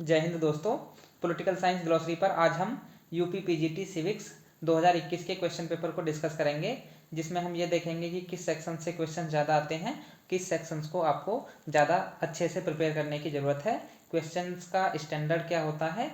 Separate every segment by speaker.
Speaker 1: जय हिंद दोस्तों। Political science glossary पर आज हम यूपी पीजीटी सिविक्स 2021 के क्वेश्चन पेपर को डिस्कस करेंगे, जिसमें हम ये देखेंगे कि किस सेक्शन से क्वेश्चन ज़्यादा आते हैं, किस सेक्शंस को आपको ज़्यादा अच्छे से प्रिपेयर करने की ज़रूरत है, क्वेश्चंस का स्टैंडर्ड क्या होता है,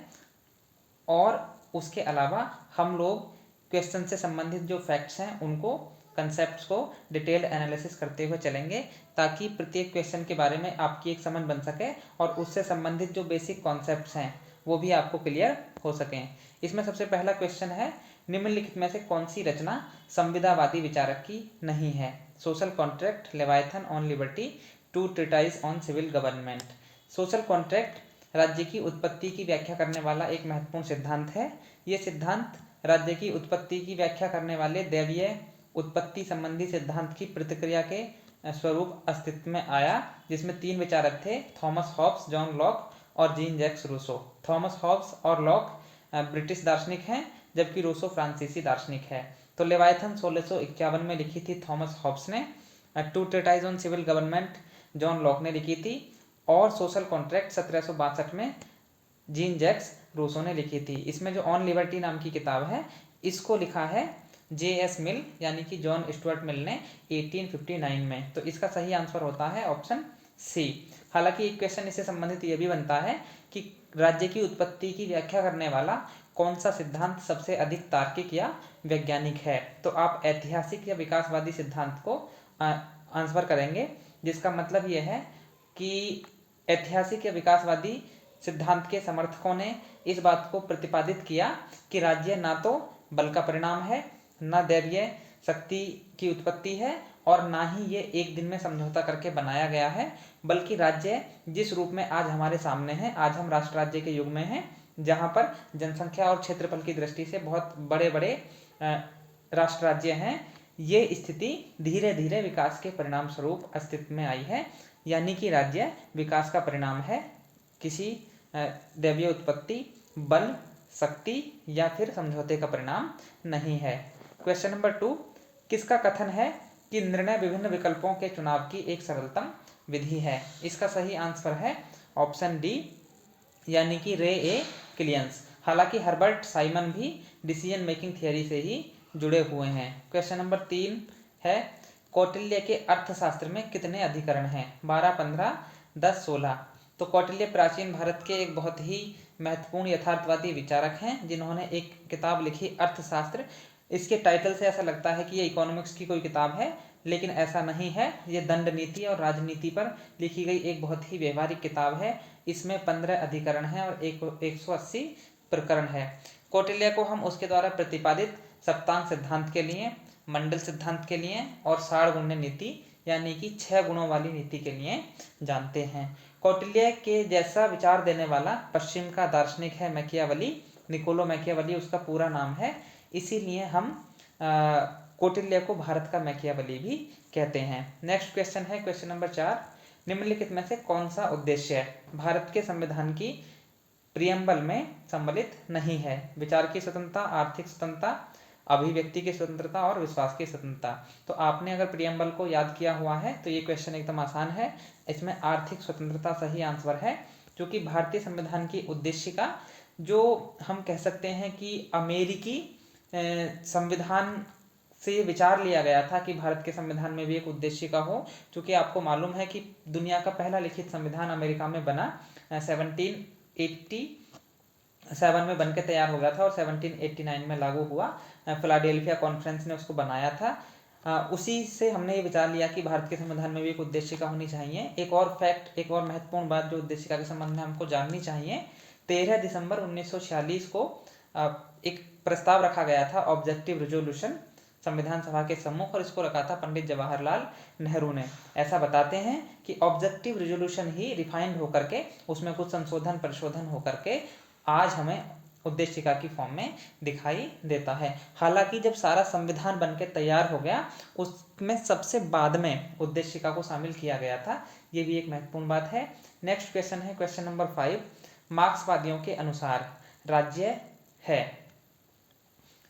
Speaker 1: और उसके अलावा हम लोग क्वेश्चन से संबंधित जो फैक्ट्स हैं उनको, कंसेप्ट्स को डिटेल्ड एनालिसिस करते हुए चलेंगे, ताकि प्रत्येक क्वेश्चन के बारे में आपकी एक समझ बन सके और उससे संबंधित जो बेसिक कॉन्सेप्ट्स हैं वो भी आपको क्लियर हो सकें। इसमें सबसे पहला क्वेश्चन है, निम्नलिखित में से कौन सी रचना संविदावादी विचारक की नहीं है? Social contract, Leviathan on liberty, two treatise on civil government. Social contract राज्य की उत्पत्ति की व्याख्या करने वाला एक महत्वपूर्ण सिद्धांत है। ये सिद्धांत राज्य की उत्पत्ति की व्याख्या करने वाले दैवीय उत्पत्ति संबंधी सिद्धांत की प्रतिक्रिया के स्वरूप अस्तित्व में आया, जिसमें तीन विचारक थे, थॉमस हॉब्स, जॉन लॉक और Jean Jacques Rousseau. Thomas Hobbes और लॉक ब्रिटिश दार्शनिक हैं, जबकि रूसो फ्रांसीसी दार्शनिक है। तो लेवायथन 1651 में लिखी थी थॉमस हॉब्स ने, two treatise on civil government John Locke ने लिखी थी, और सोशल कॉन्ट्रैक्ट 1762 में जीन जैक्स रूसो ने लिखी थी। इसमें जो ऑन लिबर्टी नाम की किताब है, इसको लिखा है J.S. मिल यानी कि जॉन स्टुअर्ट मिल ने 1859 में। तो इसका सही आंसर होता है ऑप्शन सी। हालांकि एक क्वेश्चन इससे संबंधित ये भी बनता है कि राज्य की उत्पत्ति की व्याख्या करने वाला कौन सा सिद्धांत सबसे अधिक तार्किक या वैज्ञानिक है? तो आप ऐतिहासिक या विकासवादी सिद्धांत को आंसर करेंगे, जिसका मतलब यह है कि ऐतिहासिक या विकासवादी सिद्धांत के समर्थकों ने इस बात को प्रतिपादित किया कि राज्य ना तो बल का परिणाम है, न दैवीय शक्ति की उत्पत्ति है, और ना ही ये एक दिन में समझौता करके बनाया गया है, बल्कि राज्य जिस रूप में आज हमारे सामने है, आज हम राष्ट्र राज्य के युग में हैं, जहाँ पर जनसंख्या और क्षेत्रफल की दृष्टि से बहुत बड़े बड़े राष्ट्र राज्य हैं, ये स्थिति धीरे धीरे विकास के परिणाम स्वरूप अस्तित्व में आई है। यानी कि राज्य विकास का परिणाम है, किसी दैवीय उत्पत्ति, बल, शक्ति या फिर समझौते का परिणाम नहीं है। क्वेश्चन नंबर 2, किसका कथन है कि निर्णय विभिन्न विकल्पों के चुनाव की एक सरलतम विधि है? इसका सही आंसर है ऑप्शन डी, यानी कि रे ए क्लियंस। हालांकि हर्बर्ट साइमन भी डिसीजन मेकिंग थियरी से ही जुड़े हुए हैं। क्वेश्चन नंबर 3 है, कौटिल्य के अर्थशास्त्र में कितने अधिकरण हैं? 12, 15, 10, 16। तो कौटिल्य प्राचीन भारत के एक बहुत ही महत्वपूर्ण यथार्थवादी विचारक हैं, जिन्होंने एक किताब लिखी अर्थशास्त्र। इसके टाइटल से ऐसा लगता है कि ये इकोनॉमिक्स की कोई किताब है, लेकिन ऐसा नहीं है। ये दंड नीति और राजनीति पर लिखी गई एक बहुत ही व्यवहारिक किताब है। इसमें 15 अधिकरण हैं और 180 प्रकरण है। कौटिल्य को हम उसके द्वारा प्रतिपादित सप्तांग सिद्धांत के लिए, मंडल सिद्धांत के लिए और साढ़गुण्य नीति यानी कि 6 गुणों वाली नीति के लिए जानते हैं। कौटिल्य के जैसा विचार देने वाला पश्चिम का दार्शनिक है मैकियावली, निकोलो मैकियावली उसका पूरा नाम है। इसीलिए हम कौटिल्य को भारत का मैकियावली भी कहते हैं। नेक्स्ट क्वेश्चन है क्वेश्चन नंबर 4, निम्नलिखित में से कौन सा उद्देश्य भारत के संविधान की प्रियम्बल में सम्मिलित नहीं है? विचार की स्वतंत्रता, आर्थिक स्वतंत्रता, अभिव्यक्ति की स्वतंत्रता और विश्वास की स्वतंत्रता। तो आपने अगर प्रियम्बल को याद किया हुआ है तो ये क्वेश्चन एकदम आसान है। इसमें आर्थिक स्वतंत्रता सही आंसर है, क्योंकि भारतीय संविधान की उद्देशिका, जो हम कह सकते हैं कि अमेरिकी संविधान से ये विचार लिया गया था कि भारत के संविधान में भी एक उद्देशिका हो, क्योंकि आपको मालूम है कि दुनिया का पहला लिखित संविधान अमेरिका में बना 1787 में बनकर तैयार हो गया था और 1789 में लागू हुआ। फिलाडेल्फिया कॉन्फ्रेंस ने उसको बनाया था। उसी से हमने ये विचार लिया कि भारत के संविधान में भी एक उद्देशिका होनी चाहिए। एक और फैक्ट, एक और महत्वपूर्ण बात जो उद्देशिका के संबंध में हमको जाननी चाहिए, 13 दिसंबर 1946 को एक प्रस्ताव रखा गया था, ऑब्जेक्टिव रिजोल्यूशन, संविधान सभा के सम्मुख, और इसको रखा था पंडित जवाहरलाल नेहरू ने। ऐसा बताते हैं कि ऑब्जेक्टिव रिजोल्यूशन ही रिफाइंड होकर के, उसमें कुछ संशोधन परिशोधन होकर के आज हमें उद्देशिका की फॉर्म में दिखाई देता है। हालांकि जब सारा संविधान बनकर तैयार हो गया, उसमें सबसे बाद में उद्देशिका को शामिल किया गया था। ये भी एक महत्वपूर्ण बात है। नेक्स्ट क्वेश्चन है क्वेश्चन नंबर 5, मार्क्सवादियों के अनुसार राज्य है?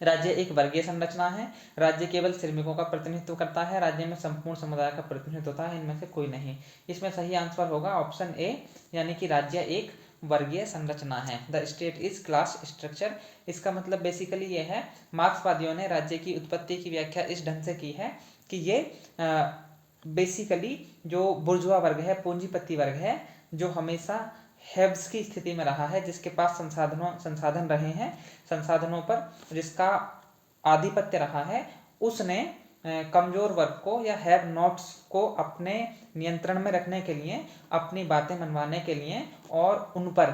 Speaker 1: राज्य एक वर्गीय संरचना है, राज्य केवल श्रमिकों का प्रतिनिधित्व करता है, राज्य में संपूर्ण समुदाय का प्रतिनिधित्व होता है, इनमें से कोई नहीं। इसमें सही आंसर होगा ऑप्शन ए, यानी कि राज्य एक वर्गीय संरचना है। The state is class structure. इसका मतलब बेसिकली ये है, मार्क्सवादियों ने राज्य की उत्पत्ति की व्याख्या इस ढंग से की है कि ये बेसिकली जो बुर्जुआ वर्ग है, पूंजीपति वर्ग है, जो हमेशा हैव्स की स्थिति में रहा है, जिसके पास संसाधन रहे हैं, संसाधनों पर जिसका आधिपत्य रहा है, उसने कमजोर वर्ग को या हैव नॉट्स को अपने नियंत्रण में रखने के लिए, अपनी बातें मनवाने के लिए और उन पर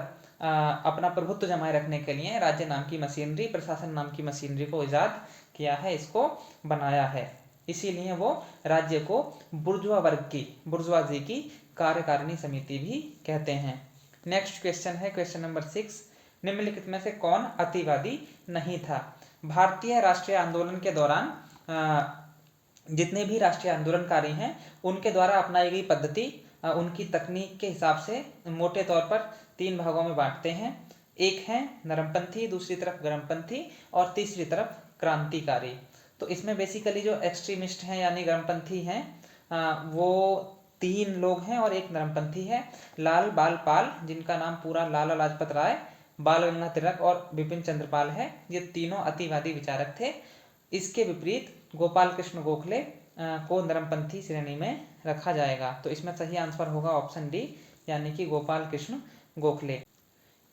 Speaker 1: अपना प्रभुत्व जमाए रखने के लिए राज्य नाम की मशीनरी, प्रशासन नाम की मशीनरी को इजाद किया है, इसको बनाया है। इसीलिए वो राज्य को बुर्जुआ वर्ग की, बुर्जुआजी की कार्यकारिणी समिति भी कहते हैं। नेक्स्ट क्वेश्चन है क्वेश्चन नंबर 6। निम्नलिखित में से कौन अतिवादी नहीं था? भारतीय राष्ट्रीय आंदोलन के दौरान जितने भी राष्ट्रीय आंदोलनकारी हैं उनके द्वारा अपनाई गई पद्धति उनकी तकनीक के हिसाब से मोटे तौर पर 3 भागों में बांटते हैं। एक है नरमपंथी, दूसरी तरफ गर्मपंथी और तीसरी तरफ क्रांतिकारी। तो इसमें बेसिकली जो एक्सट्रीमिस्ट हैं यानी गर्मपंथी हैं वो 3 लोग हैं और एक नरमपंथी है। लाल बाल पाल, जिनका नाम पूरा लाला लाजपत राय, बाल गंगाधर तिलक और बिपिन चंद्र पाल है, ये तीनों अतिवादी विचारक थे। इसके विपरीत गोपाल कृष्ण गोखले को नरमपंथी श्रेणी में रखा जाएगा। तो इसमें सही आंसर होगा ऑप्शन डी, यानी कि गोपाल कृष्ण गोखले।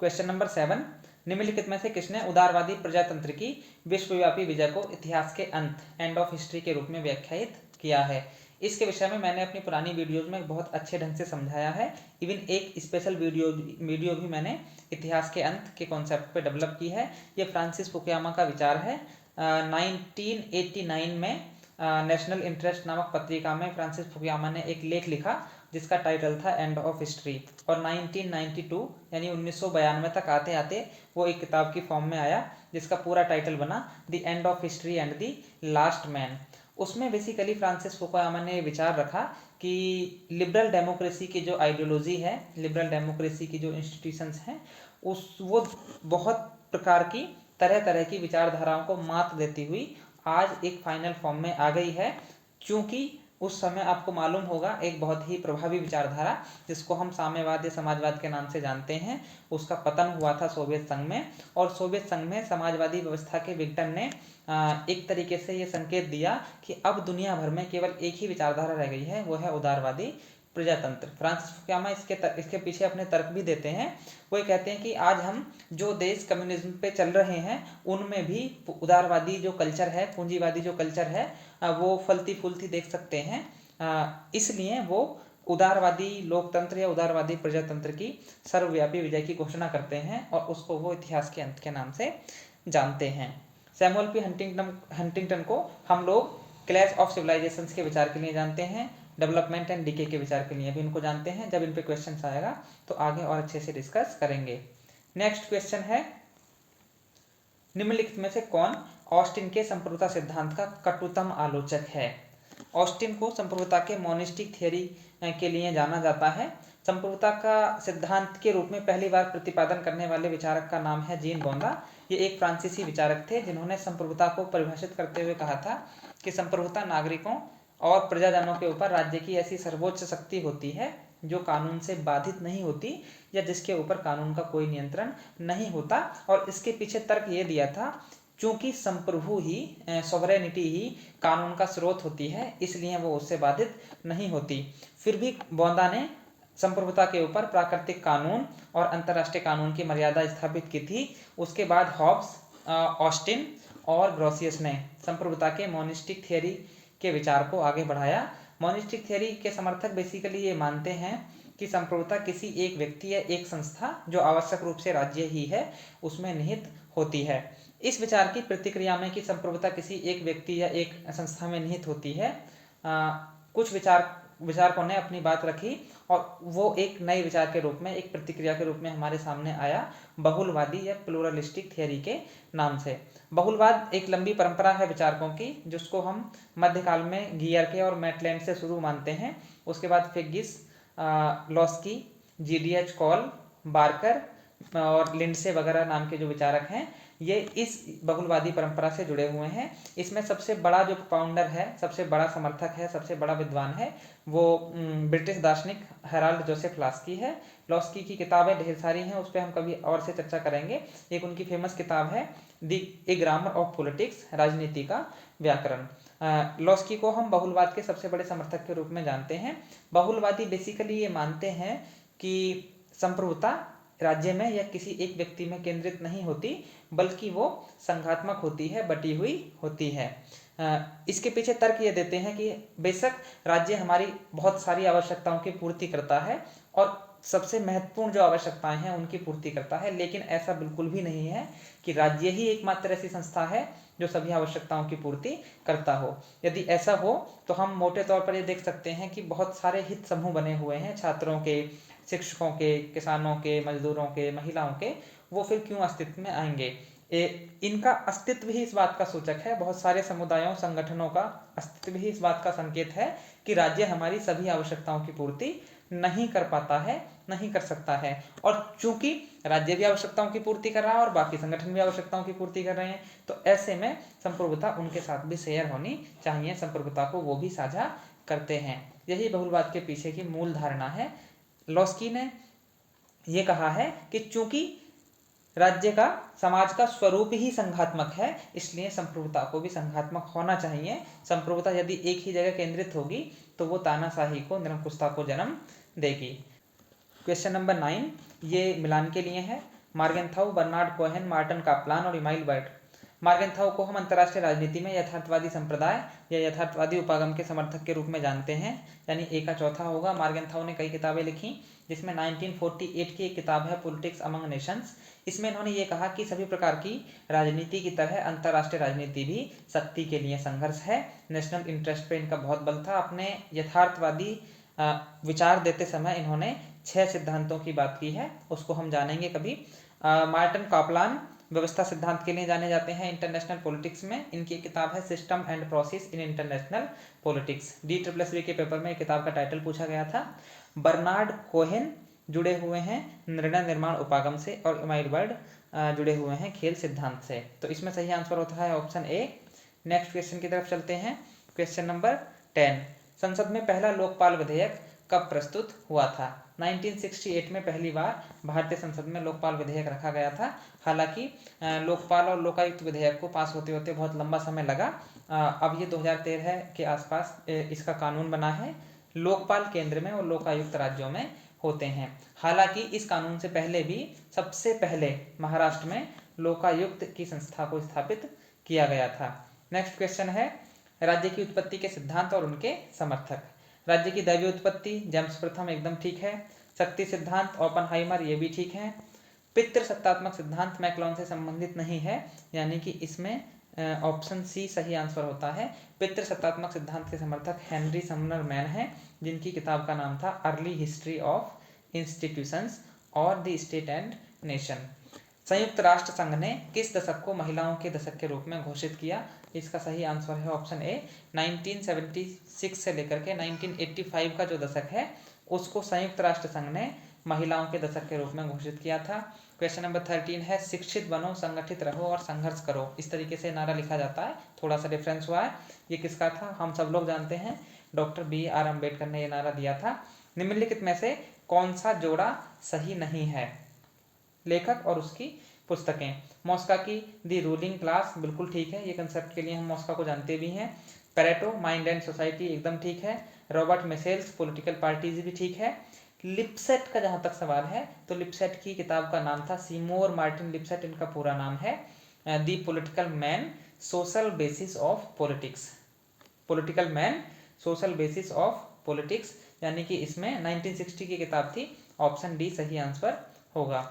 Speaker 1: Question number 7। निम्नलिखित में से किसने उदारवादी प्रजातंत्र की विश्वव्यापी विजय को इतिहास के अंत, एंड ऑफ हिस्ट्री के रूप में व्याख्यायित किया है? इसके विषय में मैंने अपनी पुरानी वीडियोज में बहुत अच्छे ढंग से समझाया है। इवन एक स्पेशल वीडियो भी मैंने इतिहास के अंत के कॉन्सेप्ट पे डेवलप की है। ये फ्रांसिस फुकुयामा का विचार है। 1989 में नेशनल इंटरेस्ट नामक पत्रिका में फ्रांसिस फुकुयामा ने एक लेख लिखा जिसका टाइटल था एंड ऑफ हिस्ट्री, और 1992 यानी 1992 तक आते आते वो एक किताब की फॉर्म में आया जिसका पूरा टाइटल बना the end of history and the last man. उसमें बेसिकली फ्रांसिस फुकुयामा ने विचार रखा कि लिबरल डेमोक्रेसी की जो आइडियोलॉजी है, लिबरल डेमोक्रेसी की जो इंस्टीट्यूशंस हैं, वो बहुत प्रकार की तरह तरह की विचारधाराओं को मात देती हुई आज एक फाइनल फॉर्म में आ गई है। क्योंकि उस समय आपको मालूम होगा एक बहुत ही प्रभावी विचारधारा जिसको हम साम्यवाद या समाजवाद के नाम से जानते हैं, उसका पतन हुआ था सोवियत संघ में। और सोवियत संघ में समाजवादी व्यवस्था के विघटन ने एक तरीके से ये संकेत दिया कि अब दुनिया भर में केवल एक ही विचारधारा रह गई है, वो है उदारवादी प्रजातंत्र। फ्रांसिस फुकुयामा इसके पीछे अपने तर्क भी देते हैं। वो ये कहते हैं कि आज हम जो देश कम्युनिज्म पे चल रहे हैं उनमें भी उदारवादी जो कल्चर है, पूंजीवादी जो कल्चर है, वो फलती फूलती देख सकते हैं। इसलिए वो उदारवादी लोकतंत्र या उदारवादी प्रजातंत्र की सर्वव्यापी विजय की घोषणा करते हैं और उसको वो इतिहास के अंत के नाम से जानते हैं। सैमुअल पी हंटिंगटन को हम लोग क्लैश ऑफ सिविलाइजेशंस के विचार के लिए जानते हैं, डेवलपमेंट एंड डीके के विचार के लिए भी इनको जानते हैं। जब इन पे क्वेश्चन आएगा तो आगे और अच्छे से डिस्कस करेंगे। नेक्स्ट क्वेश्चन है, निम्नलिखित में से कौन ऑस्टिन के संप्रभुता सिद्धांत का कटुतम आलोचक है? ऑस्टिन को संप्रभुता के मोनिस्टिक थियरी के लिए जाना जाता है। संप्रभुता का सिद्धांत के रूप में पहली बार प्रतिपादन करने वाले विचारक का नाम है जीन बोंदा। ये एक फ्रांसीसी विचारक थे जिन्होंने संप्रभुता को परिभाषित करते हुए कहा था कि संप्रभुता नागरिकों और प्रजाजनों के ऊपर राज्य की ऐसी सर्वोच्च शक्ति होती है जो कानून से बाधित नहीं होती या जिसके ऊपर कानून का कोई नियंत्रण नहीं होता। और इसके पीछे तर्क ये दिया था क्योंकि संप्रभु ही, सॉवरेनिटी ही कानून का स्रोत होती है, इसलिए वो उससे बाधित नहीं होती। फिर भी बोंदा ने संप्रभुता के ऊपर प्राकृतिक कानून और अंतर्राष्ट्रीय कानून की मर्यादा स्थापित की थी। उसके बाद हॉब्स, ऑस्टिन और ग्रोसियस ने संप्रभुता के मोनिस्टिक थियरी के विचार को आगे बढ़ाया। मोनिस्टिक थियरी के समर्थक बेसिकली ये मानते हैं कि संप्रभुता किसी एक व्यक्ति या एक संस्था जो आवश्यक रूप से राज्य ही है उसमें निहित होती है। इस विचार की प्रतिक्रिया में कि संप्रभुता किसी एक व्यक्ति या एक संस्था में निहित होती है, कुछ विचारकों ने अपनी बात रखी और वो एक नए विचार के रूप में, एक प्रतिक्रिया के रूप में हमारे सामने आया, बहुलवादी या प्लूरलिस्टिक थियरी के नाम से। बहुलवाद एक लंबी परंपरा है विचारकों की, जिसको हम मध्यकाल में गियरके और मैटलैंड से शुरू मानते हैं। उसके बाद फिगिस, लॉस्की, GDH कॉल, बार्कर, और लिंडसे वगैरह नाम के जो विचारक हैं, ये इस बहुलवादी परंपरा से जुड़े हुए हैं। इसमें सबसे बड़ा जो फाउंडर है, सबसे बड़ा समर्थक है, सबसे बड़ा विद्वान है, वो ब्रिटिश दार्शनिक हेराल्ड जोसेफ लॉस्की है। लॉस्की की किताबें ढेर सारी हैं, उस पर हम कभी और से चर्चा करेंगे। एक उनकी फेमस किताब है ए ग्रामर ऑफ पॉलिटिक्स, राजनीति का व्याकरण। लॉस्की को हम बहुलवाद के सबसे बड़े समर्थक के रूप में जानते हैं। बहुलवादी बेसिकली ये मानते हैं कि संप्रभुता राज्य में या किसी एक व्यक्ति में केंद्रित नहीं होती, बल्कि वो संघात्मक होती है, बटी हुई होती है। इसके पीछे तर्क ये देते हैं कि बेशक राज्य हमारी बहुत सारी आवश्यकताओं की पूर्ति करता है और सबसे महत्वपूर्ण जो आवश्यकताएं हैं उनकी पूर्ति करता है, लेकिन ऐसा बिल्कुल भी नहीं है कि राज्य ही एकमात्र ऐसी संस्था है जो सभी आवश्यकताओं की पूर्ति करता हो। यदि ऐसा हो तो हम मोटे तौर पर ये देख सकते हैं कि बहुत सारे हित समूह बने हुए हैं, छात्रों के, शिक्षकों के, किसानों के, मजदूरों के, महिलाओं के, वो फिर क्यों अस्तित्व में आएंगे? इनका अस्तित्व ही इस बात का सूचक है, बहुत सारे समुदायों, संगठनों का अस्तित्व ही इस बात का संकेत है कि राज्य हमारी सभी आवश्यकताओं की पूर्ति नहीं कर पाता है, नहीं कर सकता है। और चूंकि राज्य भी आवश्यकताओं की पूर्ति कर रहा है और बाकी संगठन भी आवश्यकताओं की पूर्ति कर रहे हैं, तो ऐसे में संप्रभुता उनके साथ भी शेयर होनी चाहिए, संप्रभुता को वो भी साझा करते हैं। यही बहुलवाद के पीछे की मूल धारणा है। लॉस्की ने ये कहा है कि चूंकि राज्य का, समाज का स्वरूप ही संघात्मक है, इसलिए संप्रभुता को भी संघात्मक होना चाहिए। संप्रभुता यदि एक ही जगह केंद्रित होगी तो वो तानाशाही को, निरंकुशता को जन्म देगी। क्वेश्चन नंबर 9 ये मिलान के लिए है। Morgenthau, Bernard Cohen, Martin Kaplan और इमाइल बर्ट। मार्गेंथाउ को हम अंतर्राष्ट्रीय राजनीति में यथार्थवादी संप्रदाय या यथार्थवादी उपागम के समर्थक के रूप में जानते हैं, यानी ए का चौथा होगा। मार्गेंथाउ ने कई किताबें लिखी, जिसमें 1948 की एक किताब है पॉलिटिक्स अमंग नेशंस। इसमें इन्होंने ये कहा कि सभी प्रकार की राजनीति की तरह अंतर्राष्ट्रीय राजनीति भी शक्ति के लिए संघर्ष है। नेशनल इंटरेस्ट पे इनका बहुत बल था। अपने यथार्थवादी विचार देते समय इन्होंने 6 सिद्धांतों की बात की है, उसको हम जानेंगे कभी। मार्टिन कापलान व्यवस्था सिद्धांत के लिए जाने जाते हैं इंटरनेशनल पॉलिटिक्स में। इनकी किताब है system and process in international politics. DSSB के पेपर में किताब का टाइटल पूछा गया था। बर्नार्ड कोहेन जुड़े हुए हैं निर्णय निर्माण उपागम से और इमाइल बर्ट जुड़े हुए हैं खेल सिद्धांत से। तो इसमें सही आंसर होता है ऑप्शन ए। नेक्स्ट क्वेश्चन की तरफ चलते हैं। क्वेश्चन नंबर 10, संसद में पहला लोकपाल विधेयक कब प्रस्तुत हुआ था? 1968 में पहली बार भारतीय संसद में लोकपाल विधेयक रखा गया था। हालांकि लोकपाल और लोकायुक्त विधेयक को पास होते होते बहुत लंबा समय लगा। अब ये 2013 के आसपास इसका कानून बना है। लोकपाल केंद्र में और लोकायुक्त राज्यों में होते हैं। हालांकि इस कानून से पहले भी सबसे पहले महाराष्ट्र में लोकायुक्त की संस्था को स्थापित किया गया था। नेक्स्ट क्वेश्चन है राज्य की उत्पत्ति के सिद्धांत और उनके समर्थक। राज्य की दैवीय उत्पत्ति जेम्स प्रथम एकदम ठीक है। शक्ति सिद्धांत ओपनहाइमर ये भी ठीक है। पितृसत्तात्मक सिद्धांत मैक्लॉन से संबंधित नहीं है, यानी कि इसमें ऑप्शन सी सही आंसर होता है। पितृसत्तात्मक सिद्धांत के समर्थक हेनरी समनर मैन है, जिनकी किताब का नाम था अर्ली हिस्ट्री ऑफ इंस्टीट्यूशंस और द स्टेट एंड नेशन। संयुक्त राष्ट्र संघ ने किस दशक को महिलाओं के दशक के रूप में घोषित किया? इसका सही आंसर है ऑप्शन ए। 1976 से लेकर के 1985 का जो दशक है उसको संयुक्त राष्ट्र संघ ने महिलाओं के दशक के रूप में घोषित किया था। क्वेश्चन नंबर 13 है शिक्षित बनो, संगठित रहो और संघर्ष करो। इस तरीके से नारा लिखा जाता है, थोड़ा सा डिफरेंस हुआ है। ये किसका था? हम सब लोग जानते हैं, डॉक्टर BR अम्बेडकर ने ये नारा दिया था। निम्नलिखित में से कौन सा जोड़ा सही नहीं है? लेखक और उसकी पुस्तकें। मॉस्का की दी रूलिंग क्लास बिल्कुल ठीक है, ये कंसेप्ट के लिए हम मॉस्का को जानते भी हैं। पेरेटो माइंड एंड सोसाइटी एकदम ठीक है। रॉबर्ट मिशेल्स पॉलिटिकल पार्टीज भी ठीक है। लिपसेट का जहां तक सवाल है तो लिपसेट की किताब का नाम था सीमोर मार्टिन लिपसेट, इनका पूरा नाम है the political man social basis of politics. Political man social basis of politics, यानी कि इसमें 1960 की किताब थी। ऑप्शन डी सही आंसर होगा।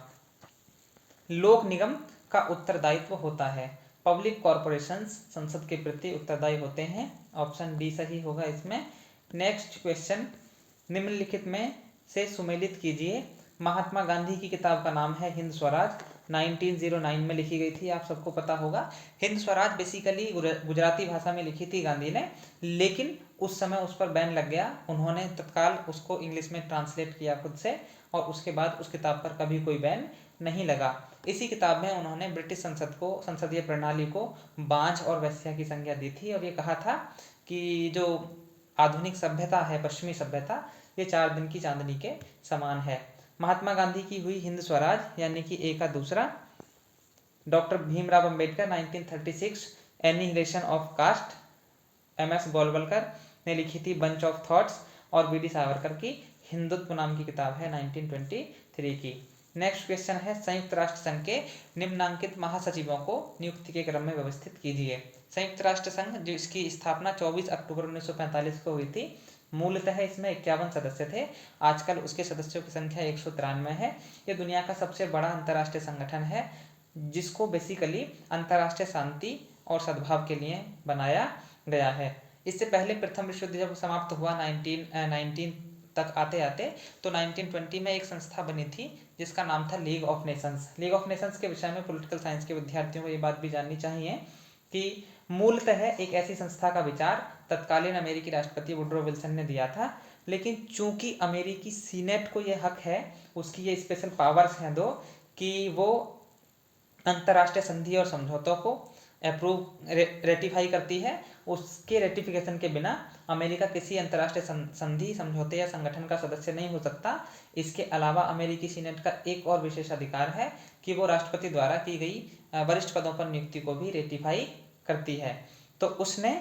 Speaker 1: लोक निगम का उत्तरदायित्व होता है। पब्लिक कॉर्पोरेशंस संसद के प्रति उत्तरदायी होते हैं। ऑप्शन डी सही होगा इसमें। नेक्स्ट क्वेश्चन, निम्नलिखित में से सुमेलित कीजिए। महात्मा गांधी की किताब का नाम है हिंद स्वराज, 1909 में लिखी गई थी, आप सबको पता होगा। हिंद स्वराज बेसिकली गुजराती भाषा में लिखी थी गांधी ने, लेकिन उस समय उस पर बैन लग गया। उन्होंने तत्काल उसको इंग्लिश में ट्रांसलेट किया खुद से और उसके बाद उस किताब पर कभी कोई बैन नहीं लगा। इसी किताब में उन्होंने ब्रिटिश संसदीय प्रणाली को बांझ और वेश्या की संज्ञा दी थी और ये कहा था कि जो आधुनिक सभ्यता है, पश्चिमी सभ्यता, ये 4 दिन की चांदनी के समान है। महात्मा गांधी की हुई हिंद स्वराज यानी कि ए का दूसरा। Doctor Bhimrao Ambedkar 1936 annihilation of caste. M S. Golwalkar ने लिखी थी बंच ऑफ थॉट्स। और बी.डी. सावरकर की हिंदुत्व नाम की किताब है 1923 की। नेक्स्ट क्वेश्चन है संयुक्त राष्ट्र संघ के निम्नांकित महासचिवों को नियुक्ति के क्रम में व्यवस्थित कीजिए। संयुक्त राष्ट्र संघ जिसकी स्थापना 24 अक्टूबर 1945 को हुई थी, मूलतः इसमें 51 सदस्य थे। आजकल उसके सदस्यों की संख्या 193 है। ये दुनिया का सबसे बड़ा अंतर्राष्ट्रीय संगठन है जिसको बेसिकली अंतर्राष्ट्रीय शांति और सद्भाव के लिए बनाया गया है। इससे पहले प्रथम विश्व युद्ध जब समाप्त हुआ 1919 तक आते आते, तो 1920 में एक संस्था बनी थी जिसका नाम था league of Nations. League of Nations के विषय में पॉलिटिकल साइंस के विद्यार्थियों को ये बात भी जाननी चाहिए कि मूलतः एक ऐसी संस्था का विचार तत्कालीन अमेरिकी राष्ट्रपति वुडरो विल्सन ने दिया था, लेकिन चूंकि अमेरिकी सीनेट को यह हक है, उसकी ये स्पेशल पावर्स हैं दो, कि वो अंतर्राष्ट्रीय संधि और समझौतों को रेटिफाई करती है। उसके रेटिफिकेशन के बिना अमेरिका किसी अंतर्राष्ट्रीय संधि, समझौते या संगठन का सदस्य नहीं हो सकता। इसके अलावा अमेरिकी सीनेट का एक और विशेष अधिकार है कि वो राष्ट्रपति द्वारा की गई वरिष्ठ पदों पर नियुक्ति को भी रेटिफाई करती है। तो उसने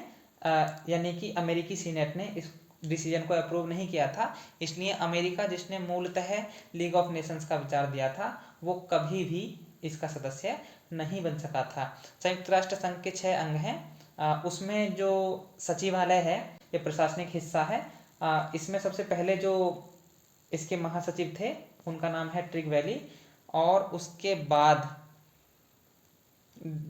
Speaker 1: यानी कि अमेरिकी सीनेट ने इस डिसीजन को अप्रूव नहीं किया था, इसलिए अमेरिका जिसने मूलतः लीग ऑफ नेशंस का विचार दिया था, वो कभी भी इसका सदस्य नहीं बन सका था। संयुक्त राष्ट्र संघ के 6 अंग हैं। उसमें जो सचिवालय है ये प्रशासनिक हिस्सा है। इसमें सबसे पहले जो इसके महासचिव थे उनका नाम है ट्रिग वैली, और उसके बाद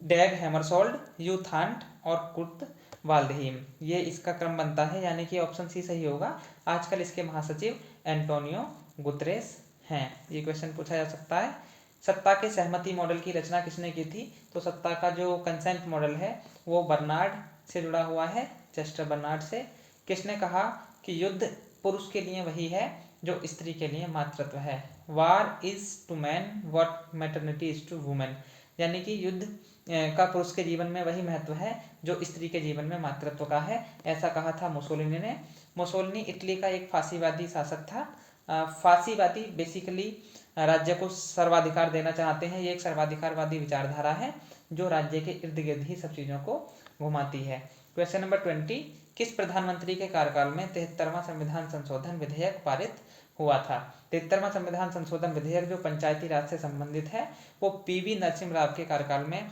Speaker 1: डैग हैमरशोल्ड, यू थांट और कुर्ट वाल्डहीम, ये इसका क्रम बनता है, यानी कि ऑप्शन सी सही होगा। आजकल इसके महासचिव एंटोनियो गुतरेस हैं। ये क्वेश्चन पूछा जा सकता है। सत्ता के सहमति मॉडल की रचना किसने की थी? तो सत्ता का जो कंसेंट मॉडल है वो बर्नार्ड से जुड़ा हुआ है, चेस्टर बर्नार्ड से। किसने कहा कि युद्ध पुरुष के लिए वही है जो स्त्री के लिए मातृत्व है? War is to man what maternity is to women, यानी कि युद्ध का पुरुष के जीवन में वही महत्व है जो स्त्री के जीवन में मातृत्व का है, ऐसा कहा था मुसोलिनी ने। मुसोलिनी इटली का एक फांसीवादी शासक था। फांसीवादी बेसिकली राज्य को सर्वाधिकार देना चाहते हैं। ये एक सर्वाधिकारवादी विचारधारा है जो राज्य के इर्द गिर्द ही सब चीज़ों को घुमाती है। क्वेश्चन नंबर 20, किस प्रधानमंत्री के कार्यकाल में 73वां संविधान संशोधन विधेयक पारित हुआ था? 73वां संविधान संशोधन विधेयक जो पंचायती राज से संबंधित है वो पीवी नरसिम्हा राव के कार्यकाल में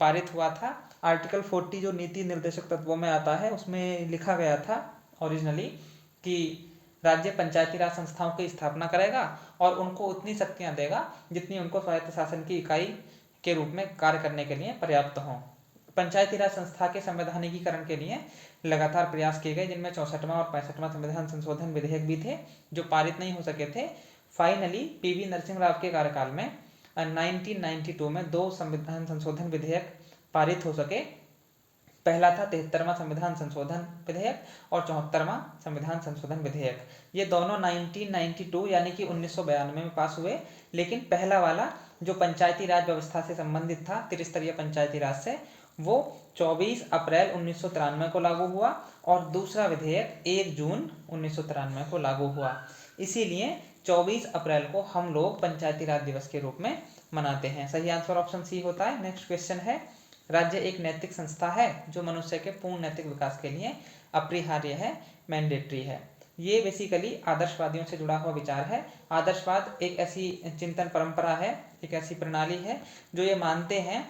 Speaker 1: पारित हुआ था। आर्टिकल 40 जो नीति निर्देशक तत्वों में आता है उसमें लिखा गया था ओरिजिनली कि राज्य पंचायती राज संस्थाओं की स्थापना करेगा और उनको उतनी शक्तियां देगा जितनी उनको स्वायत्त शासन की इकाई के रूप में कार्य करने के लिए पर्याप्त हों। पंचायती राज संस्था के संवैधानिकीकरण के लिए लगातार प्रयास किए गए, जिनमें 64वां और 65वां संविधान संशोधन विधेयक भी थे जो पारित नहीं हो सके थे। फाइनली पीवी नरसिम्हा राव के कार्यकाल में 1992 में 2 संविधान संशोधन विधेयक पारित हो सके। पहला था 73वां संविधान संशोधन विधेयक और 74वां संविधान संशोधन विधेयक। ये दोनों 1992 यानी कि 1992 में पास हुए, लेकिन पहला वाला जो पंचायती राज व्यवस्था से संबंधित था, त्रिस्तरीय पंचायती राज से, वो 24 अप्रैल 1993 को लागू हुआ और दूसरा विधेयक 1 जून 1993 को लागू हुआ। इसीलिए 24 अप्रैल को हम लोग पंचायती राज दिवस के रूप में मनाते हैं। सही आंसर ऑप्शन सी होता है। नेक्स्ट क्वेश्चन है, राज्य एक नैतिक संस्था है जो मनुष्य के पूर्ण नैतिक विकास के लिए अपरिहार्य है, मैंडेटरी है। ये बेसिकली आदर्शवादियों से जुड़ा हुआ विचार है। आदर्शवाद एक ऐसी चिंतन परंपरा है, एक ऐसी प्रणाली है जो ये मानते हैं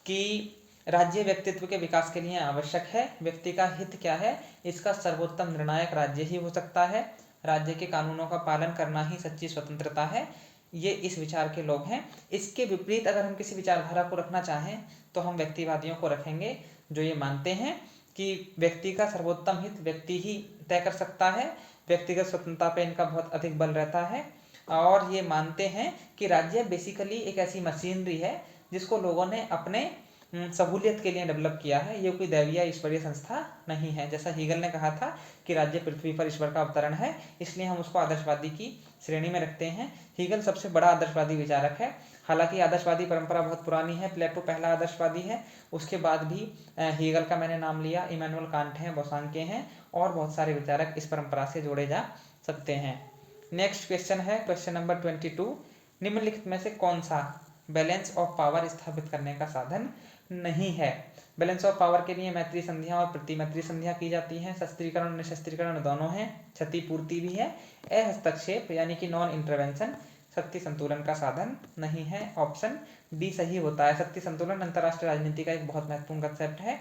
Speaker 1: कि राज्य व्यक्तित्व के विकास के लिए आवश्यक है। व्यक्ति का हित क्या है, इसका सर्वोत्तम निर्णायक राज्य ही हो सकता है। राज्य के कानूनों का पालन करना ही सच्ची स्वतंत्रता है। ये इस विचार के लोग हैं। इसके विपरीत अगर हम किसी विचारधारा को रखना चाहें तो हम व्यक्तिवादियों को रखेंगे, जो ये मानते हैं कि व्यक्ति का सर्वोत्तम हित व्यक्ति ही तय कर सकता है। व्यक्तिगत स्वतंत्रता पे इनका बहुत अधिक बल रहता है और ये मानते हैं कि राज्य बेसिकली एक ऐसी मशीनरी है जिसको लोगों ने अपने सहूलियत के लिए डेवलप किया है। ये कोई दैवीय या ईश्वरीय संस्था नहीं है। जैसा हीगल ने कहा था कि राज्य पृथ्वी पर ईश्वर का अवतरण है, इसलिए हम उसको आदर्शवादी की श्रेणी में रखते हैं। हीगल सबसे बड़ा आदर्शवादी विचारक है। हालांकि आदर्शवादी परंपरा बहुत पुरानी है, प्लेटो पहला आदर्शवादी है, उसके बाद भी हेगल का मैंने नाम लिया, इमैनुअल कांट हैं, बोसांके हैं और बहुत सारे विचारक इस परंपरा से जोड़े जा सकते हैं। नेक्स्ट क्वेश्चन है क्वेश्चन नंबर 22। निम्नलिखित में से कौन सा बैलेंस ऑफ पावर स्थापित करने का साधन नहीं है? बैलेंस ऑफ पावर के लिए मैत्री संधियां और प्रतिमैत्री संधियां की जाती हैं, शस्त्रीकरण और निशस्त्रीकरण दोनों हैं, क्षतिपूर्ति भी है, हस्तक्षेप यानी कि नॉन इंटरवेंशन शक्ति संतुलन का साधन नहीं है। ऑप्शन डी सही होता है। शक्ति संतुलन अंतरराष्ट्रीय राजनीति का एक बहुत महत्वपूर्ण कंसेप्ट है।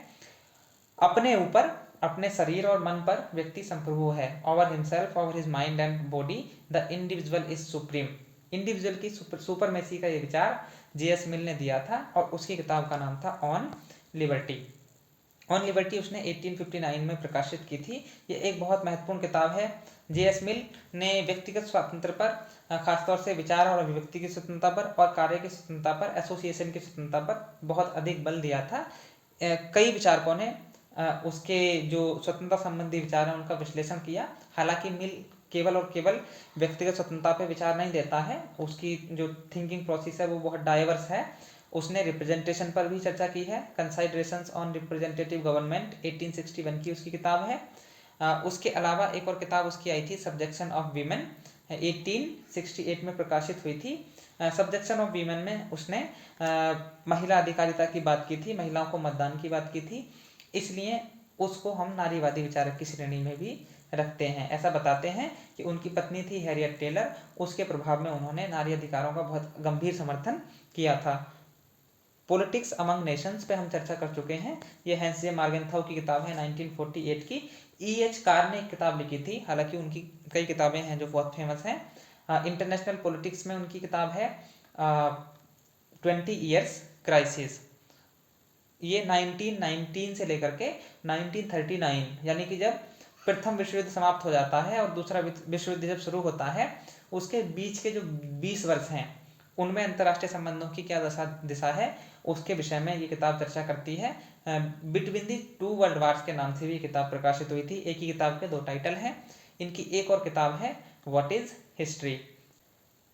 Speaker 1: अपने ऊपर, अपने शरीर और मन पर व्यक्ति संप्रभु है। Over himself, over his mind and body the individual is supreme. Individual की सुपरमेसी का ये विचार जे.एस. मिल ने दिया था और उसकी किताब का नाम था ऑन लिबर्टी। ऑन लिबर्टी उसने 1859 में प्रकाशित की थी। ये एक बहुत महत्वपूर्ण किताब है। जे.एस. मिल ने व्यक्तिगत स्वातंत्र पर, खासतौर से विचार और अभिव्यक्ति की स्वतंत्रता पर और कार्य की स्वतंत्रता पर, एसोसिएशन की स्वतंत्रता पर बहुत अधिक बल दिया था। कई विचारकों ने उसके जो स्वतंत्रता संबंधी विचार हैं उनका विश्लेषण किया। हालांकि मिल केवल और केवल व्यक्तिगत स्वतंत्रता पर विचार नहीं देता है, उसकी जो थिंकिंग प्रोसेस है वो बहुत डाइवर्स है। उसने रिप्रेजेंटेशन पर भी चर्चा की है। कंसाइडरेशंस ऑन रिप्रेजेंटेटिव गवर्नमेंट 1861 की उसकी किताब है। उसके अलावा एक और किताब उसकी आई थी, सब्जेक्शन ऑफ वीमेन, 1868 में प्रकाशित हुई थी। सब्जेक्शन ऑफ वीमेन में उसने महिला अधिकारिता की बात की थी, महिलाओं को मतदान की बात की थी, इसलिए उसको हम नारीवादी विचारक की श्रेणी में भी रखते हैं। ऐसा बताते हैं कि उनकी पत्नी थी हैरियट टेलर, उसके प्रभाव में उन्होंने नारी अधिकारों का बहुत गंभीर समर्थन किया था। पॉलिटिक्स अमंग नेशंस पे हम चर्चा कर चुके हैं। ये हैंस जे मार्गेंथाउ की किताब है 1948 की। E.H. कार ने एक किताब लिखी थी, हालांकि उनकी कई किताबें हैं जो बहुत फेमस हैं। इंटरनेशनल पॉलिटिक्स में उनकी किताब है 20 ईयर्स क्राइसिस। ये 1919 से लेकर के 1939 यानी कि जब प्रथम विश्व युद्ध समाप्त हो जाता है और दूसरा विश्व युद्ध जब शुरू होता है, उसके बीच के जो 20 वर्ष हैं उनमें अंतर्राष्ट्रीय संबंधों की क्या दिशा है, उसके विषय में ये किताब चर्चा करती है। Between the two world wars के नाम से भी ये किताब प्रकाशित हुई थी। एक ही किताब के दो टाइटल हैं। इनकी एक और किताब है व्हाट इज हिस्ट्री।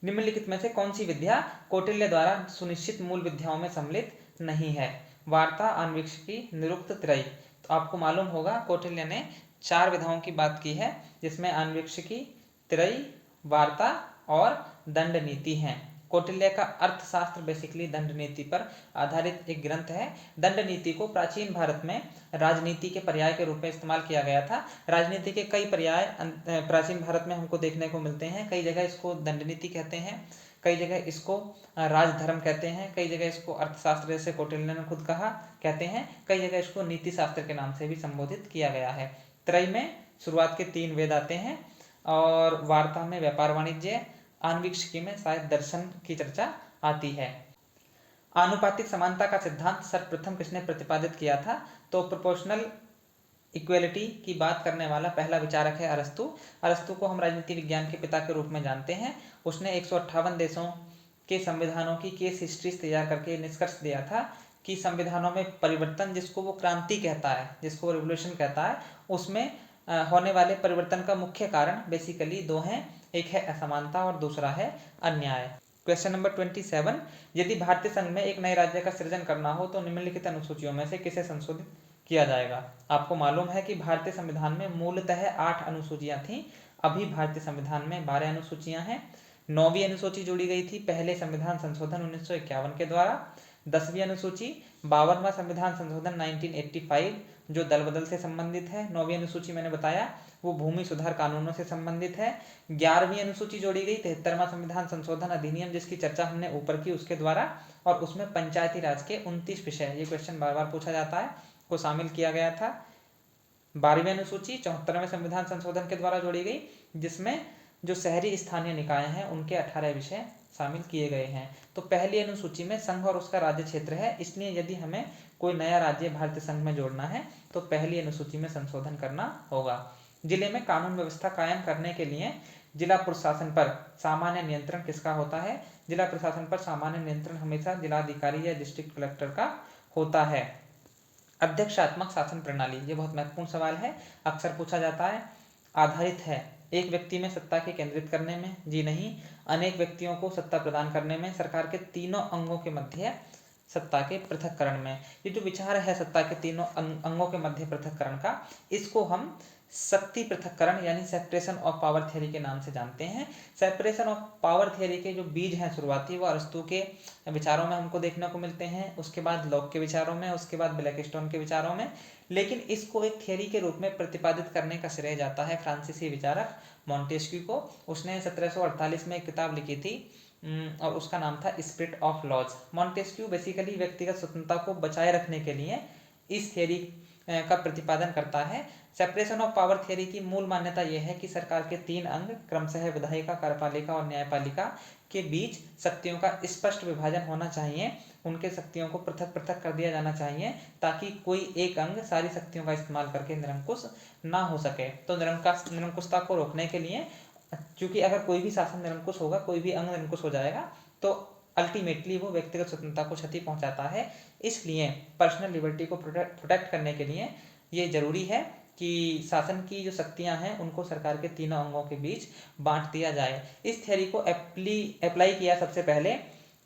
Speaker 1: निम्नलिखित में से कौन सी विद्या कौटिल्य द्वारा सुनिश्चित मूल विद्याओं में सम्मिलित नहीं है? वार्ता, आन्वीक्षिकी, निरुक्त, त्रयी। तो आपको मालूम होगा कौटिल्य ने 4 विधाओं की बात की है, जिसमें आन्वीक्षिकी, त्रयी, वार्ता और दंड नीति हैं। कौटिल्य का अर्थशास्त्र बेसिकली दंड नीति पर आधारित एक ग्रंथ है। दंड नीति को प्राचीन भारत में राजनीति के पर्याय के रूप में इस्तेमाल किया गया था। राजनीति के कई पर्याय प्राचीन भारत में हमको देखने को मिलते हैं। कई जगह इसको दंड नीति कहते हैं, कई जगह इसको राजधर्म कहते हैं, कई जगह इसको अर्थशास्त्र, जैसे कौटिल्य ने खुद कहा, कहते हैं, कई जगह इसको नीति शास्त्र के नाम से भी संबोधित किया गया है। त्रयी में शुरुआत के 3 वेद आते हैं और वार्ता में व्यापार वाणिज्य, आन्वीक्षिकी में शायद दर्शन की चर्चा आती है। आनुपातिक समानता का सिद्धांत सर्वप्रथम किसने प्रतिपादित किया था? तो प्रोपोर्शनल इक्वेलिटी की बात करने वाला पहला विचारक है अरस्तु। अरस्तु को हम राजनीति विज्ञान के पिता के रूप में जानते हैं। उसने 158 देशों के संविधानों की केस हिस्ट्री तैयार करके निष्कर्ष दिया था कि संविधानों में परिवर्तन, जिसको वो क्रांति कहता है, जिसको वो रिवोल्यूशन कहता है, उसमें होने वाले परिवर्तन का मुख्य कारण बेसिकली 2 हैं। एक है असमानता और दूसरा है अन्याय। Question number 27। यदि भारतीय संघ में एक नए राज्य का सृजन करना हो तो निम्नलिखित अनुसूचियों में से किसे संशोधित किया जाएगा? आपको मालूम है कि भारतीय संविधान में मूलतः 8 अनुसूचियां थीं। अभी भारतीय संविधान में 12 अनुसूचियां हैं। 9वीं अनुसूची जोड़ी गई थी पहले संविधान संशोधन 1951 के द्वारा। 10वीं अनुसूची 52वां संविधान संशोधन 1985 जो दल बदल से संबंधित है। 9वीं अनुसूची मैंने बताया वो भूमि सुधार कानूनों से संबंधित है। 11वीं अनुसूची जोड़ी गई 73वां संविधान संशोधन अधिनियम, जिसकी चर्चा हमने ऊपर की, उसके द्वारा, और उसमें पंचायती राज के 29 विषय, ये क्वेश्चन बार बार पूछा जाता है, को शामिल किया गया था। 12वीं अनुसूची 74वें संविधान संशोधन के द्वारा जोड़ी गई, जिसमें जो शहरी स्थानीय निकाय हैं उनके 18 विषय शामिल किए गए हैं। तो पहली अनुसूची में संघ और उसका राज्य क्षेत्र है, इसलिए यदि हमें कोई नया राज्य भारतीय संघ में जोड़ना है तो पहली अनुसूची में संशोधन करना होगा। जिले में कानून व्यवस्था कायम करने के लिए जिला प्रशासन पर सामान्य नियंत्रण किसका होता है? जिला प्रशासन पर सामान्य नियंत्रण हमेशा जिलाधिकारी या डिस्ट्रिक्ट कलेक्टर का होता है। अध्यक्षात्मक शासन प्रणाली, ये बहुत महत्वपूर्ण सवाल है, अक्सर पूछा जाता है, आधारित है एक व्यक्ति में सत्ता के केंद्रित करने में, जी नहीं। अनेक व्यक्तियों को सत्ता प्रदान करने में, सरकार के तीनों अंगों के मध्य सत्ता के पृथक्करण में। ये जो विचार है सत्ता के तीनों अंगों के मध्य पृथक्करण का, इसको हम शक्ति पृथक्करण यानी सेपरेशन ऑफ पावर थ्योरी के नाम से जानते हैं। सेपरेशन ऑफ पावर थ्योरी के जो बीज हैं शुरुआती, वो अरस्तू के विचारों में हमको देखने को मिलते हैं, उसके बाद लॉक के विचारों में, उसके बाद ब्लैकस्टोन के विचारों में। लेकिन इसको एक थ्योरी के रूप में प्रतिपादित करने का श्रेय जाता है फ्रांसीसी विचारक मॉन्टेस्क्यू को। उसने 1748 में एक किताब लिखी थी और उसका नाम था spirit of laws. Montesquieu basically व्यक्तिगत स्वतंत्रता को बचाए रखने के लिए इस थ्योरी का प्रतिपादन करता है। सेपरेशन ऑफ पावर थ्योरी की मूल मान्यता यह है कि सरकार के तीन अंग क्रमशः विधायिका, कार्यपालिका और न्यायपालिका के बीच शक्तियों का स्पष्ट विभाजन होना चाहिए। उनके शक्तियों को पृथक पृथक कर दिया जाना चाहिए ताकि कोई एक अंग सारी शक्तियों का इस्तेमाल करके निरंकुश ना हो सके। तो निरंकुशता को रोकने के लिए, क्योंकि अगर कोई भी शासन निरंकुश होगा, कोई भी अंग निरंकुश हो जाएगा, तो अल्टीमेटली वो व्यक्तिगत स्वतंत्रता को क्षति पहुंचाता है। इसलिए पर्सनल लिबर्टी को प्रोटेक्ट करने के लिए ये जरूरी है कि शासन की जो शक्तियां हैं उनको सरकार के तीनों अंगों के बीच बांट दिया जाए। इस थ्योरी को अप्लाई किया सबसे पहले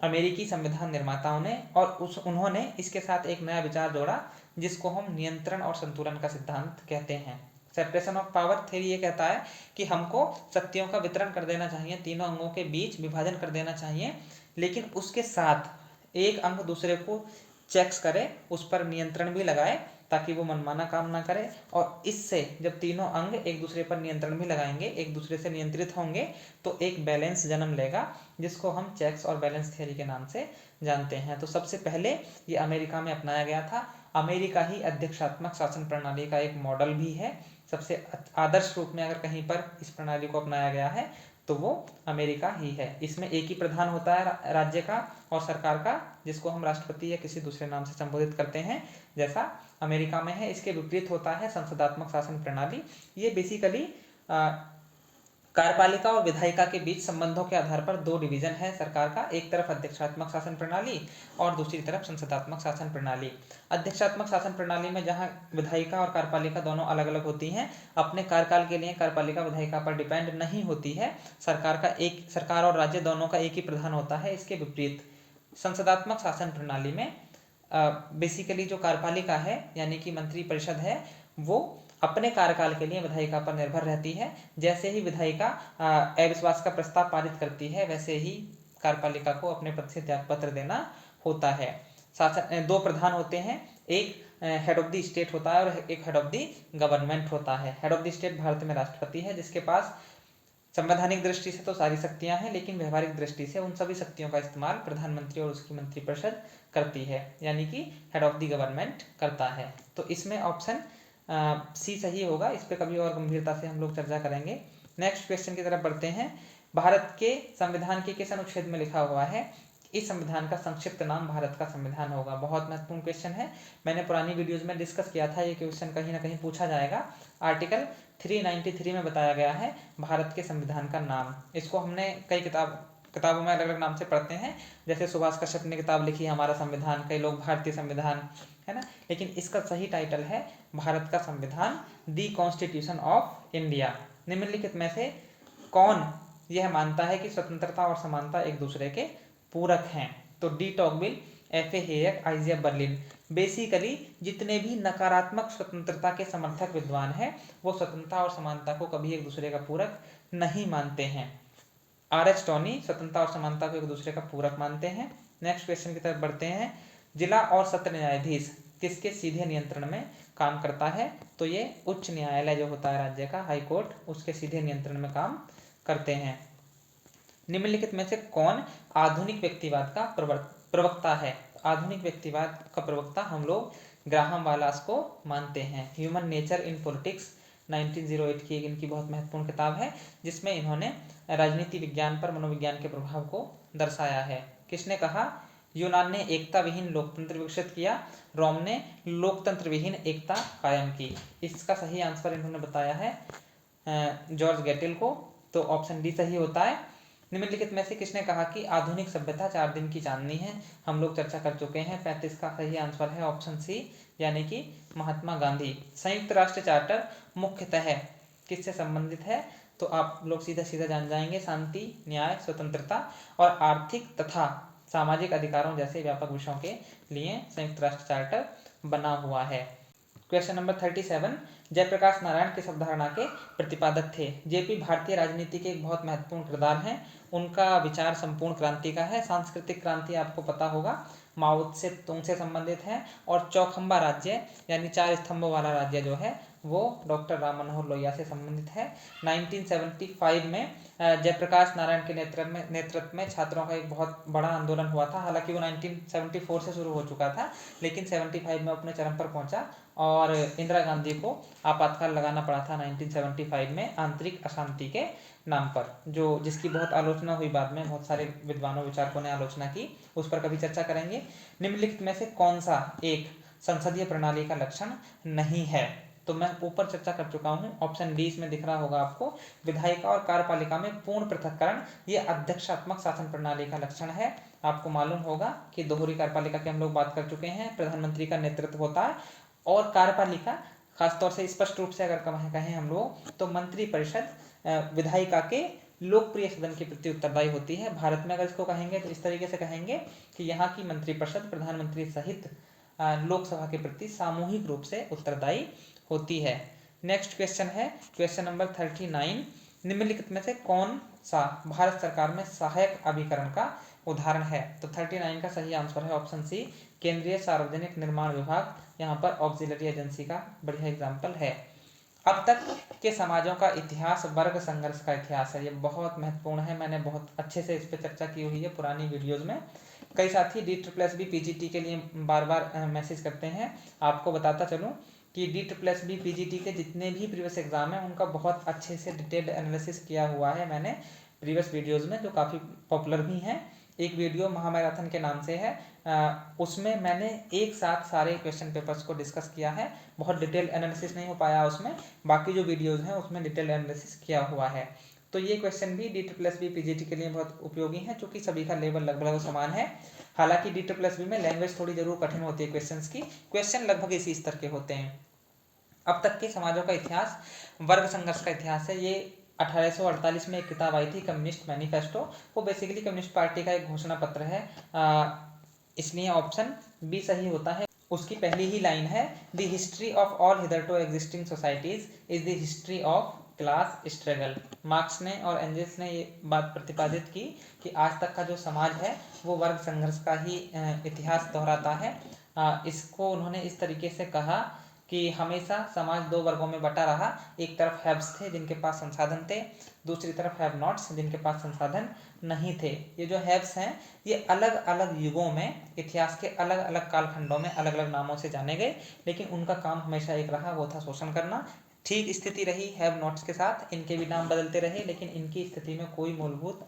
Speaker 1: अमेरिकी संविधान निर्माताओं ने, और उन्होंने इसके साथ एक नया विचार जोड़ा जिसको हम नियंत्रण और संतुलन का सिद्धांत कहते हैं। सेपरेशन ऑफ पावर थ्योरी ये कहता है कि हमको शक्तियों का वितरण कर देना चाहिए, तीनों अंगों के बीच विभाजन कर देना चाहिए, लेकिन उसके साथ एक अंग दूसरे को चेक्स करे, उस पर नियंत्रण भी लगाए ताकि वो मनमाना काम ना करे। और इससे जब तीनों अंग एक दूसरे पर नियंत्रण भी लगाएंगे, एक दूसरे से नियंत्रित होंगे, तो एक बैलेंस जन्म लेगा जिसको हम चेक्स और बैलेंस थ्योरी के नाम से जानते हैं। तो सबसे पहले ये अमेरिका में अपनाया गया था। अमेरिका ही अध्यक्षात्मक शासन प्रणाली का एक मॉडल भी है। सबसे आदर्श रूप में अगर कहीं पर इस प्रणाली को अपनाया गया है तो वो अमेरिका ही है। इसमें एक ही प्रधान होता है राज्य का और सरकार का, जिसको हम राष्ट्रपति या किसी दूसरे नाम से संबोधित करते हैं, जैसा अमेरिका में है। इसके विपरीत होता है संसदात्मक शासन प्रणाली। ये बेसिकली कार्यपालिका और विधायिका के बीच संबंधों के आधार पर दो डिवीजन है सरकार का, एक तरफ अध्यक्षात्मक शासन प्रणाली और दूसरी तरफ संसदात्मक शासन प्रणाली। अध्यक्षात्मक शासन प्रणाली में जहां विधायिका और कार्यपालिका दोनों अलग अलग होती हैं, अपने कार्यकाल के लिए कार्यपालिका विधायिका पर डिपेंड नहीं होती है, सरकार और राज्य दोनों का एक ही प्रधान होता है। इसके विपरीत संसदात्मक शासन प्रणाली में बेसिकली जो कार्यपालिका है यानी कि मंत्री परिषद है, वो अपने कार्यकाल के लिए विधायिका पर निर्भर रहती है। जैसे ही विधायिका अविश्वास का प्रस्ताव पारित करती है, वैसे ही कार्यपालिका को अपने पद से त्यागपत्र देना होता है। शासन दो प्रधान होते हैं, एक हेड ऑफ द स्टेट होता है और एक हेड ऑफ द गवर्नमेंट होता है। Head of the state Bharat में राष्ट्रपति है, जिसके पास संवैधानिक दृष्टि से तो सारी शक्तियां हैं, लेकिन व्यवहारिक दृष्टि से उन सभी शक्तियों का इस्तेमाल प्रधानमंत्री और उसकी मंत्रिपरिषद करती है, यानी कि हेड ऑफ द गवर्नमेंट करता है। तो इसमें ऑप्शन सी सही होगा। इस पे कभी और गंभीरता से हम लोग चर्चा करेंगे। नेक्स्ट क्वेश्चन की तरफ बढ़ते हैं। भारत के संविधान के किस अनुच्छेद में लिखा हुआ है इस संविधान का संक्षिप्त नाम भारत का संविधान होगा? बहुत महत्वपूर्ण क्वेश्चन है, मैंने पुरानी वीडियोज में डिस्कस किया था, ये क्वेश्चन कहीं ना कहीं पूछा जाएगा। आर्टिकल 393 में बताया गया है भारत के संविधान का नाम। इसको हमने कई किताबों में अलग अलग नाम से पढ़ते हैं, जैसे सुभाष कश्यप ने किताब लिखी हमारा संविधान, कई लोग भारतीय संविधान, है ना, लेकिन इसका सही टाइटल है भारत का संविधान, दी कॉन्स्टिट्यूशन ऑफ इंडिया। निम्नलिखित में से कौन यह मानता है कि स्वतंत्रता और समानता एक दूसरे के पूरक हैं? तो de Tocqueville, F A Hayek, Isaiah Berlin. Basically जितने भी नकारात्मक स्वतंत्रता के समर्थक विद्वान हैं, वो स्वतंत्रता और समानता को कभी एक दूसरे का पूरक नहीं मानते हैं। आर एच टोनी स्वतंत्रता और समानता को एक दूसरे का पूरक मानते हैं। नेक्स्ट क्वेश्चन की तरफ बढ़ते हैं। जिला और सत्र न्यायाधीश किसके सीधे नियंत्रण में काम करता है? तो ये उच्च न्यायालय जो होता है राज्य का, हाई कोर्ट, उसके सीधे नियंत्रण में काम करते हैं। निम्नलिखित में से कौन आधुनिक व्यक्तिवाद का प्रवक्ता है? आधुनिक व्यक्तिवाद का प्रवक्ता हम लोग ग्राहम वालास को मानते हैं। ह्यूमन नेचर इन पॉलिटिक्स 1908 की एक इनकी बहुत महत्वपूर्ण किताब है, जिसमें इन्होंने राजनीति विज्ञान पर मनोविज्ञान के प्रभाव को दर्शाया है। किसने कहा? यूनान ने एकता विहीन लोकतंत्र विकसित किया, रोम ने लोकतंत्र विहीन एकता कायम की। इसका सही आंसर इन्होंने बताया है जॉर्ज गैटिल को, तो ऑप्शन डी सही होता है। निम्नलिखित में से किसने कहा कि आधुनिक सभ्यता 4 दिन की चांदनी है? हम लोग चर्चा कर चुके हैं, 35 का सही आंसर है ऑप्शन सी, यानी कि महात्मा गांधी। संयुक्त राष्ट्र चार्टर मुख्यतः किससे संबंधित है? तो आप लोग सीधा सीधा जान जाएंगे शांति, न्याय, स्वतंत्रता और आर्थिक तथा सामाजिक अधिकारों जैसे व्यापक विषयों के लिए संयुक्त राष्ट्र चार्टर बना हुआ है। क्वेश्चन नंबर 37, जयप्रकाश नारायण किस अवधारणा के प्रतिपादक थे? जेपी भारतीय राजनीति के एक बहुत महत्वपूर्ण किरदार हैं। उनका विचार संपूर्ण क्रांति का है। सांस्कृतिक क्रांति आपको पता होगा, माओ से तुंग से संबंधित है। और चौखंबा राज्य यानी 4 स्तंभों वाला राज्य जो है वो डॉक्टर राम मनोहर लोहिया से संबंधित है। 1975 में जयप्रकाश नारायण के नेतृत्व में छात्रों का एक बहुत बड़ा आंदोलन हुआ था। हालांकि वो 1974 से शुरू हो चुका था, लेकिन 75 में अपने चरम पर पहुंचा और इंदिरा गांधी को आपातकाल लगाना पड़ा था 1975 में आंतरिक अशांति के नाम पर, जो जिसकी बहुत आलोचना हुई बाद में, बहुत सारे विद्वानों विचारकों ने आलोचना की, उस पर कभी चर्चा करेंगे। निम्नलिखित में से कौन सा एक संसदीय प्रणाली का लक्षण नहीं है? तो मैं ऊपर चर्चा कर चुका हूं, ऑप्शन डी इसमें दिख रहा होगा आपको, विधायिका और कार्यपालिका में पूर्ण पृथक्करण, ये अध्यक्षात्मक शासन प्रणाली का लक्षण है। आपको मालूम होगा कि दोहरी कार्यपालिका की हम लोग बात कर चुके हैं, प्रधानमंत्री का नेतृत्व होता है और कार्यपालिका खासतौर से स्पष्ट रूप से अगर कहें हम लोग तो मंत्रिपरिषद विधायिका के लोकप्रिय सदन के प्रति उत्तरदायी होती है। भारत में अगर इसको कहेंगे तो इस तरीके से कहेंगे कि यहाँ की मंत्रिपरिषद प्रधानमंत्री सहित लोकसभा के प्रति सामूहिक रूप से उत्तरदायी होती है। नेक्स्ट क्वेश्चन है क्वेश्चन नंबर 39, निम्नलिखित में से कौन सा भारत सरकार में सहायक अभिकरण का उदाहरण है? तो 39 का सही आंसर है ऑप्शन सी, केंद्रीय सार्वजनिक निर्माण विभाग, यहाँ पर ऑक्सिलरी एजेंसी का बढ़िया एग्जाम्पल है। अब तक के समाजों का इतिहास वर्ग संघर्ष का इतिहास है, ये बहुत महत्वपूर्ण है, मैंने बहुत अच्छे से इस पर चर्चा की हुई है पुरानी वीडियोज में। कई साथी DSSB PGT के लिए बार बार मैसेज करते हैं, आपको बताता चलूं कि DSSB PGT के जितने भी प्रीवियस एग्जाम है उनका बहुत अच्छे से डिटेल्ड एनालिसिस किया हुआ है मैंने प्रीवियस वीडियोस में, जो काफ़ी पॉपुलर भी हैं। एक वीडियो महामैराथन के नाम से है, उसमें मैंने एक साथ सारे क्वेश्चन पेपर्स को डिस्कस किया है। बहुत डिटेल एनालिसिस नहीं हो पाया उसमें, बाकी जो वीडियोस हैं उसमें डिटेल एनालिसिस किया हुआ है। तो ये क्वेश्चन भी DSSB PGT के लिए बहुत उपयोगी है, क्योंकि सभी का लेवल लगभग समान है। हालांकि DSSB में लैंग्वेज थोड़ी जरूर कठिन होती है क्वेश्चंस की, क्वेश्चन लगभग इसी स्तर के होते हैं। अब तक के समाजों का इतिहास वर्ग संघर्ष का इतिहास है, ये 1848 में एक किताब आई थी कम्युनिस्ट मैनिफेस्टो, वो बेसिकली कम्युनिस्ट पार्टी का एक घोषणा पत्र है, इसलिए ऑप्शन बी सही होता है। उसकी पहली ही लाइन है, the history of all hitherto existing societies is the history of class struggle. Marks ने और एंजेल्स ने ये बात प्रतिपादित की कि आज तक का जो समाज है वो वर्ग संघर्ष का ही इतिहास दोहराता है। इसको उन्होंने इस तरीके से कहा कि हमेशा समाज 2 वर्गों में बटा रहा, एक तरफ हैव्स थे जिनके पास संसाधन थे, दूसरी तरफ हैव नॉट्स जिनके पास संसाधन नहीं थे। ये जो हैव्स हैं ये अलग अलग युगों में इतिहास के अलग अलग कालखंडों में अलग अलग नामों से जाने गए, लेकिन उनका काम हमेशा एक रहा, वो था शोषण करना। ठीक स्थिति रही हैव नॉट्स के साथ, इनके भी नाम बदलते रहे, लेकिन इनकी स्थिति में कोई मूलभूत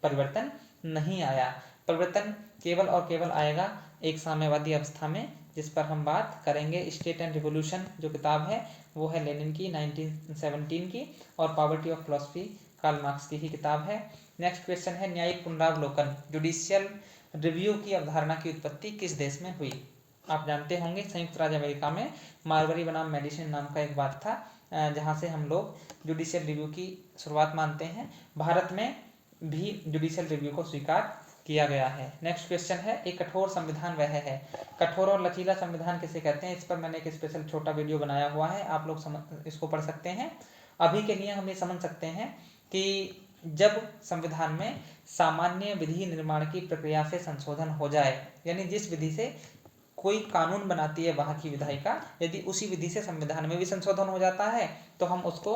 Speaker 1: परिवर्तन नहीं आया। परिवर्तन केवल और केवल आएगा एक साम्यवादी अवस्था में, जिस पर हम बात करेंगे। स्टेट एंड रिवोल्यूशन जो किताब है वो है लेनिन की 1917 की, और poverty of philosophy Karl Marx की ही किताब है। नेक्स्ट क्वेश्चन है न्यायिक पुनरावलोकन, जुडिशियल रिव्यू की अवधारणा की उत्पत्ति किस देश में हुई? आप जानते होंगे संयुक्त राज्य अमेरिका में मार्बरी बनाम मेडिसिन नाम का एक बात था, जहाँ से हम लोग जुडिशियल रिव्यू की शुरुआत मानते हैं। भारत में भी जुडिशियल रिव्यू को स्वीकार किया गया है। नेक्स्ट क्वेश्चन है एक कठोर संविधान वह है। कठोर और लचीला संविधान किसे कहते हैं? इस पर मैंने एक स्पेशल छोटा वीडियो बनाया हुआ है, आप लोग इसको पढ़ सकते हैं। अभी के लिए हम ये समझ सकते हैं कि जब संविधान में सामान्य विधि निर्माण की प्रक्रिया से संशोधन हो जाए, यानी जिस विधि से कोई कानून बनाती है वहाँ की विधायिका, यदि उसी विधि से संविधान में भी संशोधन हो जाता है तो हम उसको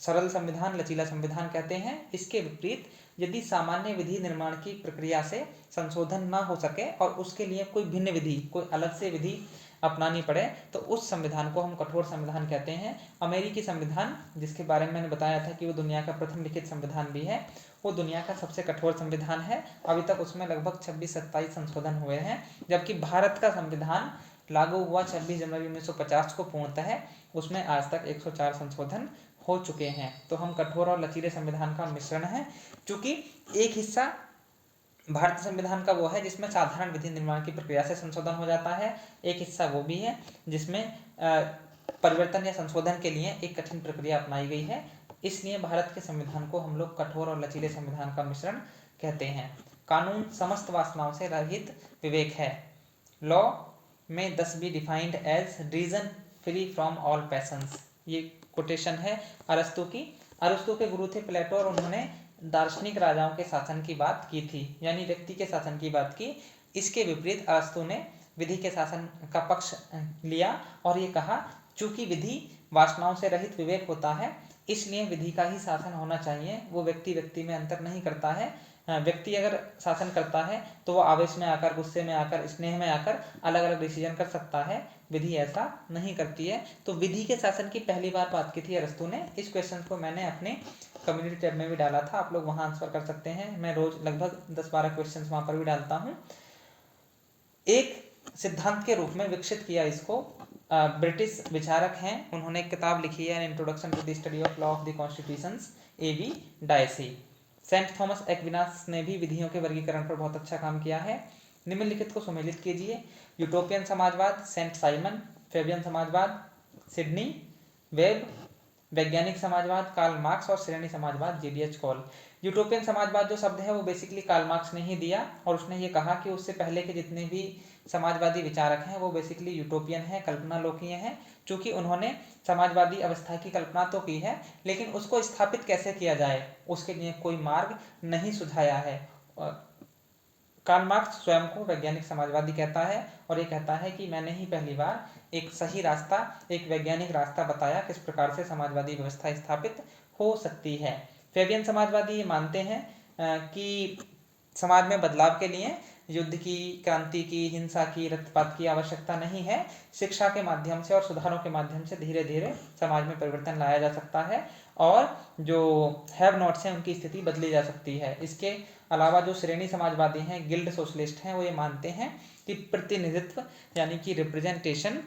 Speaker 1: सरल संविधान, लचीला संविधान कहते हैं। इसके विपरीत यदि सामान्य विधि निर्माण की प्रक्रिया से संशोधन ना हो सके और उसके लिए कोई भिन्न विधि, कोई अलग से विधि अपनानी पड़े, तो उस संविधान को हम कठोर संविधान कहते हैं। अमेरिकी संविधान, जिसके बारे में मैंने बताया था कि वो दुनिया का प्रथम लिखित संविधान भी है, वो दुनिया का सबसे कठोर संविधान है। अभी तक उसमें लगभग 26-27 संशोधन हुए हैं, जबकि भारत का संविधान लागू हुआ 26 जनवरी 1950 को पूर्णतः, उसमें आज तक 104 संशोधन हो चुके हैं। तो हम कठोर और लचीले संविधान का मिश्रण है, क्योंकि एक हिस्सा भारतीय संविधान का वो है जिसमें साधारण विधि निर्माण की प्रक्रिया से संशोधन हो जाता है, एक हिस्सा वो भी है जिसमें परिवर्तन या संशोधन के लिए एक कठिन प्रक्रिया अपनाई गई है। इसलिए भारत के संविधान को हम लोग कठोर और लचीले संविधान का मिश्रण कहते हैं। कानून समस्त वासनाओं से रहित विवेक है। लॉ में thus be defined as reason free from all passions। ये कोटेशन है अरस्तु की। अरस्तु के गुरु थे प्लेटो और उन्होंने दार्शनिक राजाओं के शासन की बात की थी, यानी व्यक्ति के शासन की बात की। इसके विपरीत अरस्तु ने विधि के शासन का पक्ष लिया और ये कहा चूंकि विधि वासनाओं से रहित विवेक होता है इसलिए विधि का ही शासन होना चाहिए। वो व्यक्ति व्यक्ति में अंतर नहीं करता है। व्यक्ति अगर शासन करता है तो वो आवेश में आकर, गुस्से में आकर, स्नेह में आकर अलग अलग डिसीजन कर सकता है, विधि ऐसा नहीं करती है। तो विधि के शासन की पहली बार बात की थी अरस्तु ने। इस क्वेश्चन को मैंने अपने कम्युनिटी टैब में भी डाला था, आप लोग वहां आंसर कर सकते हैं। मैं रोज लगभग 10-12 क्वेश्चन वहां पर भी डालता हूँ। एक सिद्धांत के रूप में विकसित किया इसको ब्रिटिश विचारक हैं, उन्होंने एक किताब लिखी है introduction to the study of law of the constitutions, A.B. Dicey. Saint Thomas Aquinas ने भी विधियों के वर्गीकरण पर बहुत अच्छा काम किया है। निम्नलिखित को सम्मिलित कीजिए। यूटोपियन समाजवाद सेंट साइमन, फेबियन समाजवाद सिडनी वेब, वैज्ञानिक समाजवाद कार्ल मार्क्स और श्रेणी समाजवाद G.D.H. कॉल। यूटोपियन समाजवाद जो शब्द है वो बेसिकली कार्ल मार्क्स ने ही दिया और उसने ये कहा कि उससे पहले के जितने भी समाजवादी विचारक हैं वो बेसिकली यूटोपियन हैं, कल्पना लोकीय हैं। चूंकि उन्होंने समाजवादी अवस्था की कल्पना तो की है लेकिन उसको स्थापित कैसे किया जाए उसके लिए कोई मार्ग नहीं सुझाया है। कार्ल मार्क्स स्वयं को वैज्ञानिक समाजवादी कहता है और ये कहता है कि मैंने ही पहली बार एक सही रास्ता, एक वैज्ञानिक रास्ता बताया किस प्रकार से समाजवादी व्यवस्था स्थापित हो सकती है। फेबियन समाजवादी ये मानते हैं कि समाज में बदलाव के लिए युद्ध की, क्रांति की, हिंसा की, रक्तपात की आवश्यकता नहीं है। शिक्षा के माध्यम से और सुधारों के माध्यम से धीरे धीरे समाज में परिवर्तन लाया जा सकता है और जो हैव नॉट्स हैं उनकी स्थिति बदली जा सकती है। इसके अलावा जो श्रेणी समाजवादी हैं, गिल्ड सोशलिस्ट हैं, वो ये मानते हैं कि प्रतिनिधित्व यानी कि रिप्रेजेंटेशन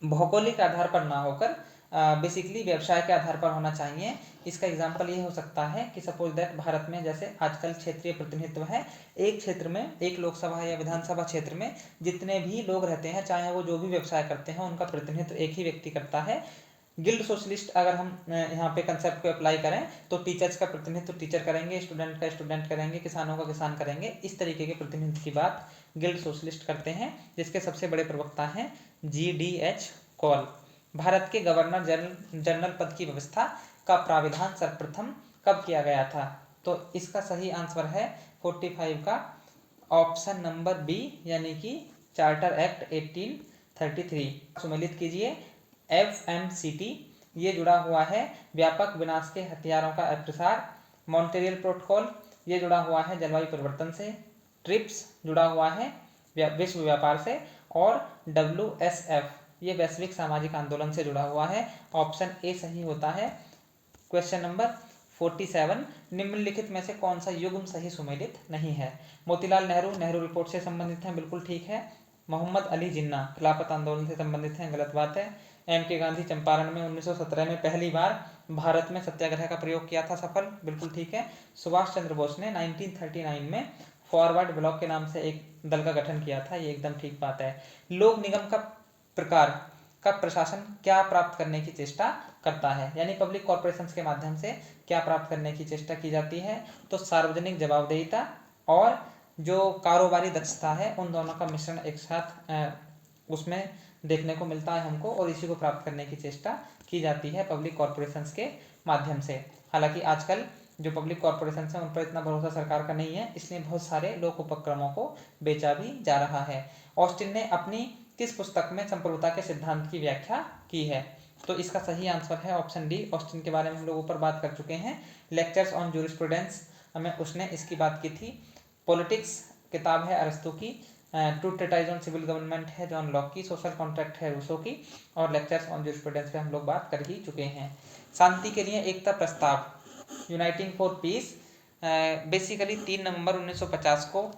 Speaker 1: भौगोलिक आधार पर ना होकर बेसिकली व्यवसाय के आधार पर होना चाहिए। इसका एग्जांपल ये हो सकता है कि सपोज दैट भारत में जैसे आजकल क्षेत्रीय प्रतिनिधित्व है, एक क्षेत्र में, एक लोकसभा या विधानसभा क्षेत्र में जितने भी लोग रहते हैं चाहे वो जो भी व्यवसाय करते हैं उनका प्रतिनिधित्व एक ही व्यक्ति करता है। गिल्ड सोशलिस्ट अगर हम यहाँ पे कंसेप्ट को अप्लाई करें तो टीचर्स का प्रतिनिधित्व टीचर करेंगे, स्टूडेंट का स्टूडेंट करेंगे, किसानों का किसान करेंगे। इस तरीके के प्रतिनिधित्व की बात गिल्ड सोशलिस्ट करते हैं जिसके सबसे बड़े प्रवक्ता हैं G.D.H. कॉल। भारत के गवर्नर जनरल पद की व्यवस्था का प्राविधान सर्वप्रथम कब किया गया था? तो इसका सही आंसर है 45 का ऑप्शन नंबर बी यानी कि चार्टर एक्ट 1833। सम्मिलित कीजिए। FMCT ये जुड़ा हुआ है व्यापक विनाश के हथियारों का प्रसार। मॉन्ट्रियल प्रोटोकॉल ये जुड़ा हुआ है जलवायु परिवर्तन से। ट्रिप्स जुड़ा हुआ है विश्व व्यापार से और WSF ये वैश्विक सामाजिक आंदोलन से जुड़ा हुआ है। ऑप्शन ए सही होता है। क्वेश्चन नंबर 47 निम्नलिखित में से कौन सा युग्म सही सुमेलित नहीं है? मोतीलाल नेहरू रिपोर्ट से संबंधित हैं, बिल्कुल ठीक है। मोहम्मद अली जिन्ना खिलाफत आंदोलन से संबंधित हैं, गलत बात है। M.K. गांधी चंपारण में 1917 में पहली बार भारत में सत्याग्रह का प्रयोग किया था, सफल, बिल्कुल ठीक है। सुभाष चंद्र बोस ने 1939 में फॉरवर्ड ब्लॉक के नाम से एक दल का गठन किया था, ये एकदम ठीक बात है। लोक निगम का प्रकार का प्रशासन क्या प्राप्त करने की चेष्टा करता है, यानी पब्लिक कॉर्पोरेशंस के माध्यम से क्या प्राप्त करने की चेष्टा की जाती है? तो सार्वजनिक जवाबदेहिता और जो कारोबारी दक्षता है उन दोनों का मिश्रण एक साथ उसमें देखने को मिलता है हमको और इसी को प्राप्त करने की चेष्टा की जाती है पब्लिक कॉर्पोरेशंस के माध्यम से। हालांकि आजकल जो पब्लिक कॉर्पोरेशंस हैं उन पर इतना भरोसा सरकार का नहीं है, इसलिए बहुत सारे लोक उपक्रमों को बेचा भी जा रहा है। ऑस्टिन ने अपनी किस पुस्तक में संप्रभुता के सिद्धांत की व्याख्या की है? तो इसका सही आंसर है ऑप्शन डी। ऑस्टिन के बारे में हम लोग ऊपर बात कर चुके हैं, लेक्चर्स ऑन जूरिस्प्रूडेंस में उसने इसकी बात की थी। पॉलिटिक्स किताब है अरस्तु की। Two treatise on civil government है जॉन लॉक की। सोशल कॉन्ट्रैक्ट है रूसो की और लेक्चर्स ऑन जूरिस्प्रूडेंस पे हम लोग बात कर ही चुके हैं। शांति के लिए एकता प्रस्ताव यूनाइटिंग फॉर पीस बेसिकली 3 नवंबर 1950 को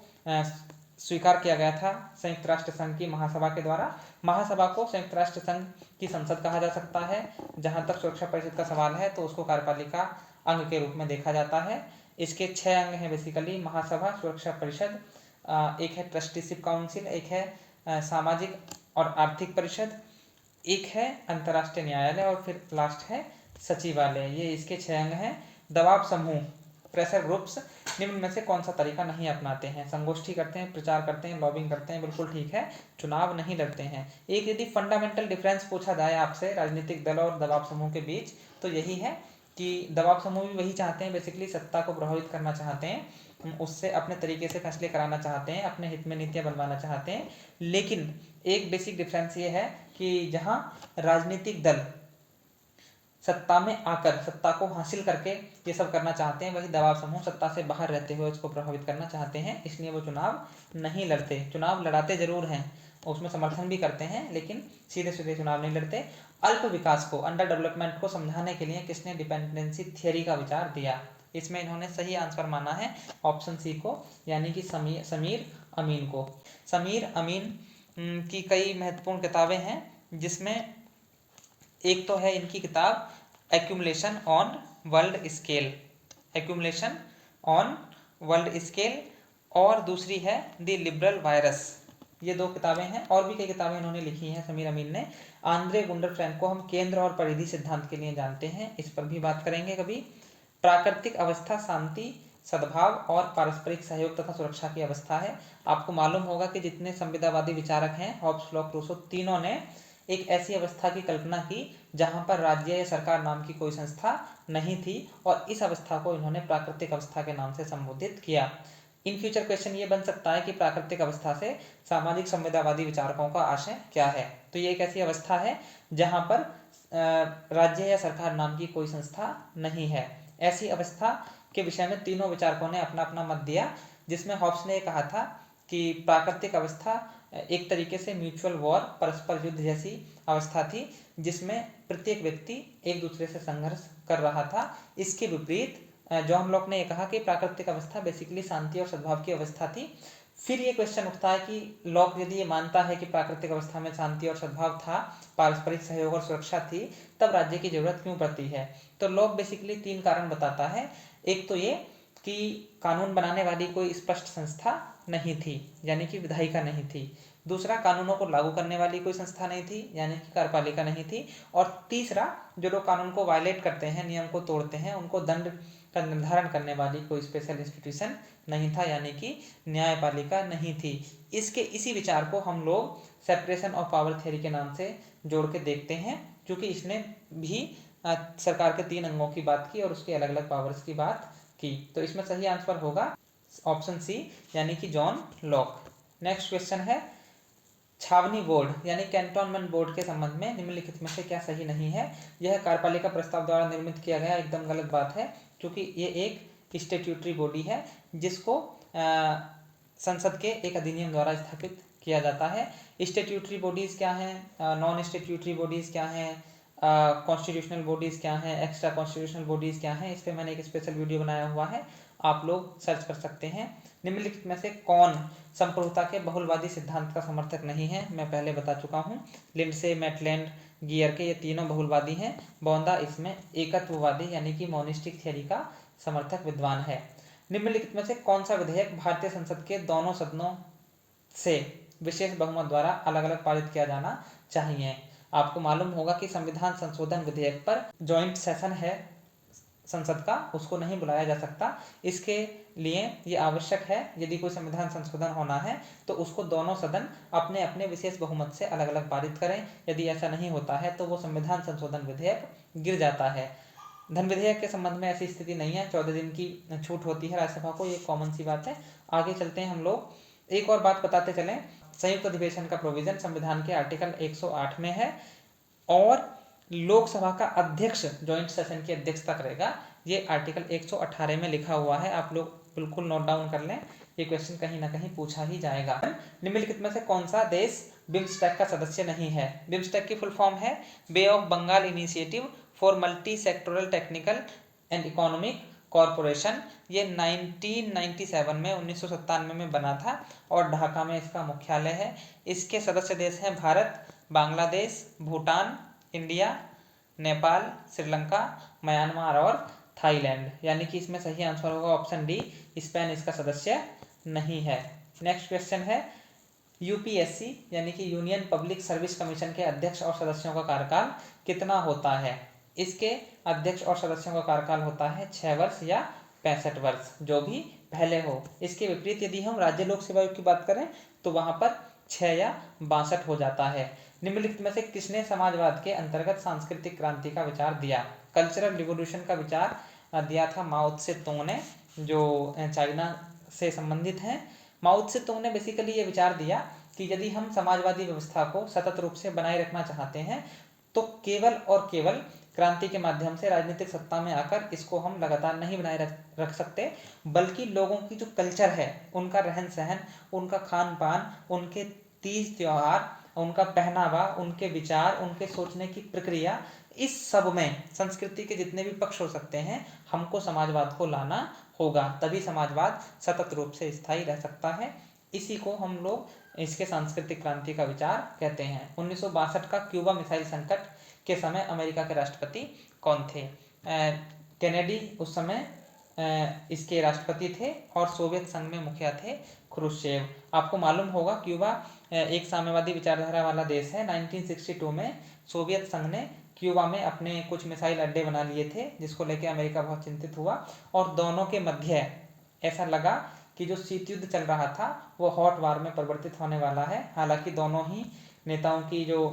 Speaker 1: स्वीकार किया गया था संयुक्त राष्ट्र संघ की महासभा के द्वारा। महासभा को संयुक्त राष्ट्र संघ की संसद कहा जा सकता है। जहां तक सुरक्षा परिषद का सवाल है तो उसको कार्यपालिका अंग के रूप में देखा जाता है। इसके 6 अंग हैं बेसिकली, महासभा, सुरक्षा परिषद, एक है ट्रस्टीशिप काउंसिल, एक है सामाजिक और आर्थिक परिषद, एक है अंतर्राष्ट्रीय न्यायालय और फिर लास्ट है सचिवालय, ये इसके 6 अंग हैं। दबाव समूह, प्रेशर ग्रुप्स, निम्न में से कौन सा तरीका नहीं अपनाते हैं? संगोष्ठी करते हैं, प्रचार करते हैं, लॉबिंग करते हैं, बिल्कुल ठीक है, चुनाव नहीं लड़ते हैं। एक यदि फंडामेंटल डिफरेंस पूछा जाए आपसे राजनीतिक दल और दबाव समूह के बीच, तो यही है कि दबाव समूह भी वही चाहते हैं, बेसिकली सत्ता को प्रभावित करना चाहते हैं, उससे अपने तरीके से फैसले कराना चाहते हैं, अपने हित में नीतियां बनवाना चाहते हैं। लेकिन एक बेसिक डिफरेंस ये है कि जहां राजनीतिक दल सत्ता में आकर सत्ता को हासिल करके ये सब करना चाहते हैं, वही दबाव समूह सत्ता से बाहर रहते हुए उसको प्रभावित करना चाहते हैं, इसलिए वो चुनाव नहीं लड़ते। चुनाव लड़ाते जरूर हैं, उसमें समर्थन भी करते हैं, लेकिन सीधे सीधे चुनाव नहीं लड़ते। अल्प विकास को, अंडर डेवलपमेंट को समझाने के लिए किसने डिपेंडेंसी थियरी का विचार दिया? इसमें इन्होंने सही आंसर माना है ऑप्शन सी को, यानी कि समीर अमीन को। समीर अमीन की कई महत्वपूर्ण किताबें हैं, जिसमें एक तो है इनकी किताब accumulation on world scale, accumulation on world scale, और दूसरी है द लिबरल वायरस। ये 2 किताबें हैं, और भी कई किताबें इन्होंने लिखी हैं समीर अमीन ने। आंद्रे गुंडर फ्रैंक को हम केंद्र और परिधि सिद्धांत के लिए जानते हैं, इस पर भी बात करेंगे कभी। प्राकृतिक अवस्था शांति, सद्भाव और पारस्परिक सहयोग तथा सुरक्षा की अवस्था है। आपको मालूम होगा कि जितने संविदावादी विचारक हैं, हॉब्स, लॉक, रूसो, तीनों ने एक ऐसी अवस्था की कल्पना की जहां पर राज्य या सरकार नाम की कोई संस्था नहीं थी, और इस अवस्था को इन्होंने प्राकृतिक अवस्था के नाम से संबोधित किया। इन फ्यूचर क्वेश्चन ये बन सकता है कि प्राकृतिक अवस्था से सामाजिक संविदावादी विचारकों का आशय क्या है? तो ये एक ऐसी अवस्था है जहां पर राज्य या सरकार नाम की कोई संस्था नहीं है। ऐसी अवस्था के विषय में तीनों विचारकों ने अपना अपना मत दिया, जिसमें हॉब्स ने कहा था कि प्राकृतिक अवस्था एक तरीके से म्यूचुअल वॉर, परस्पर युद्ध जैसी अवस्था थी, जिसमें प्रत्येक व्यक्ति एक दूसरे से संघर्ष कर रहा था। इसके विपरीत जॉन लॉक ने कहा कि प्राकृतिक अवस्था बेसिकली शांति और सद्भाव की अवस्था थी। फिर ये क्वेश्चन उठता है कि लॉक यदि ये मानता है कि प्राकृतिक अवस्था में शांति और सद्भाव था, पारस्परिक सहयोग और सुरक्षा थी, तब राज्य की जरूरत क्यों पड़ती है? तो लॉक बेसिकली 3 कारण बताता है। एक तो ये कि कानून बनाने वाली कोई स्पष्ट संस्था नहीं थी, यानी कि विधायिका नहीं थी। दूसरा, कानूनों को लागू करने वाली कोई संस्था नहीं थी, यानी कि कार्यपालिका नहीं थी। और तीसरा, जो लोग कानून को वायलेट करते हैं, नियम को तोड़ते हैं, उनको दंड का निर्धारण करने वाली कोई स्पेशल इंस्टीट्यूशन नहीं था, यानी कि न्यायपालिका नहीं थी। इसी विचार को हम लोग सेपरेशन ऑफ पावर थ्योरी के नाम से जोड़ के देखते हैं, क्योंकि इसने भी सरकार के 3 अंगों की बात की और उसके अलग अलग पावर्स की बात की। तो इसमें सही आंसर होगा ऑप्शन सी, यानी कि जॉन लॉक। नेक्स्ट क्वेश्चन है छावनी बोर्ड यानी कैंटोनमेंट बोर्ड के संबंध में निम्नलिखित में से क्या सही नहीं है? यह कार्यपालिका प्रस्ताव द्वारा निर्मित किया गया एकदम गलत बात है, क्योंकि ये एक स्टैट्यूटरी बॉडी है, जिसको संसद के एक अधिनियम द्वारा स्थापित किया जाता है। स्टैट्यूटरी बॉडीज क्या हैं, नॉन स्टैट्यूटरी बॉडीज क्या हैं, कॉन्स्टिट्यूशनल बॉडीज क्या हैं, एक्स्ट्रा कॉन्स्टिट्यूशनल बॉडीज क्या हैं, इस पर मैंने एक स्पेशल वीडियो बनाया हुआ है, आप लोग सर्च कर सकते हैं। निम्नलिखित में से कौन संप्रभुता के बहुलवादी सिद्धांत का समर्थक नहीं है? मैं पहले बता चुका हूँ, लिंडसे, मैटलैंड, गियर के ये तीनों बहुलवादी हैं। बौंदा इसमें एकत्ववादी यानी कि मोनिस्टिक थियरी का समर्थक विद्वान है। निम्नलिखित में से कौन सा विधेयक भारतीय संसद के दोनों सदनों से विशेष बहुमत द्वारा अलग अलग पारित किया जाना चाहिए? आपको मालूम होगा कि संविधान संशोधन विधेयक पर ज्वाइंट सेशन है संसद का, उसको नहीं बुलाया जा सकता। इसके लिए ये आवश्यक है, यदि कोई संविधान संशोधन होना है तो उसको दोनों सदन अपने अपने विशेष बहुमत से अलग अलग पारित करें। यदि ऐसा नहीं होता है तो वो संविधान संशोधन विधेयक गिर जाता है। धन विधेयक के संबंध में ऐसी स्थिति नहीं है, 14 दिन की छूट होती है राज्यसभा को, ये कॉमन सी बात है। आगे चलते हैं हम लोग, एक और बात बताते चलें। संयुक्त अधिवेशन का प्रोविजन संविधान के आर्टिकल 108 में है, और लोकसभा का अध्यक्ष ज्वाइंट सेशन की अध्यक्षता करेगा, ये आर्टिकल 118 में लिखा हुआ है, आप लोग बिल्कुल नोट डाउन कर लें, ये क्वेश्चन कहीं ना कहीं पूछा ही जाएगा। निम्नलिखित में से कौन सा देश बिम्स्टेक का सदस्य नहीं है? बिम्स्टेक की फुल फॉर्म है bay of Bengal initiative for multi sectoral technical and economic corporation. ये 1997 में 1997 में बना था, और ढाका में इसका मुख्यालय है। इसके सदस्य देश हैं भारत, बांग्लादेश, भूटान, इंडिया, नेपाल, श्रीलंका, म्यांमार और थाईलैंड, यानी कि इसमें सही आंसर होगा ऑप्शन डी, स्पेन इसका सदस्य नहीं है। नेक्स्ट क्वेश्चन है यूपीएससी यानी कि यूनियन पब्लिक सर्विस कमीशन के अध्यक्ष और सदस्यों का कार्यकाल कितना होता है? इसके अध्यक्ष और सदस्यों का कार्यकाल होता है 6 वर्ष या 65 वर्ष, जो भी पहले हो। इसके विपरीत यदि हम राज्य लोक सेवा आयोग की बात करें तो वहां पर 6 या 62 हो जाता है। निम्नलिखित में से किसने समाजवाद के अंतर्गत सांस्कृतिक क्रांति का विचार दिया? कल्चरल रिवोल्यूशन का विचार दिया था माओ त्से तुंग ने, जो चाइना से संबंधित हैं। माओ त्से तुंग ने बेसिकली ये विचार दिया कि यदि हम समाजवादी व्यवस्था को सतत रूप से बनाए रखना चाहते हैं तो केवल और केवल क्रांति के माध्यम से राजनीतिक सत्ता में आकर इसको हम लगातार नहीं बनाए रख सकते, बल्कि लोगों की जो कल्चर है, उनका रहन सहन, उनका खान पान, उनके तीज त्योहार, उनका पहनावा, उनके विचार, उनके सोचने की प्रक्रिया, इस सब में संस्कृति के जितने भी पक्ष हो सकते हैं हमको समाजवाद को लाना होगा, तभी समाजवाद सतत रूप से स्थायी रह सकता है। इसी को हम लोग इसके सांस्कृतिक क्रांति का विचार कहते हैं। 1962 का क्यूबा मिसाइल संकट के समय अमेरिका के राष्ट्रपति कौन थे? कैनेडी उस समय इसके राष्ट्रपति थे और सोवियत संघ में मुखिया थे क्रुश्चेव। आपको मालूम होगा क्यूबा एक साम्यवादी विचारधारा वाला देश है। 1962 में सोवियत संघ ने क्यूबा में अपने कुछ मिसाइल अड्डे बना लिए थे, जिसको लेकर अमेरिका बहुत चिंतित हुआ और दोनों के मध्य ऐसा लगा कि जो शीत युद्ध चल रहा था वो हॉट वार में परिवर्तित होने वाला है। हालांकि दोनों ही नेताओं की जो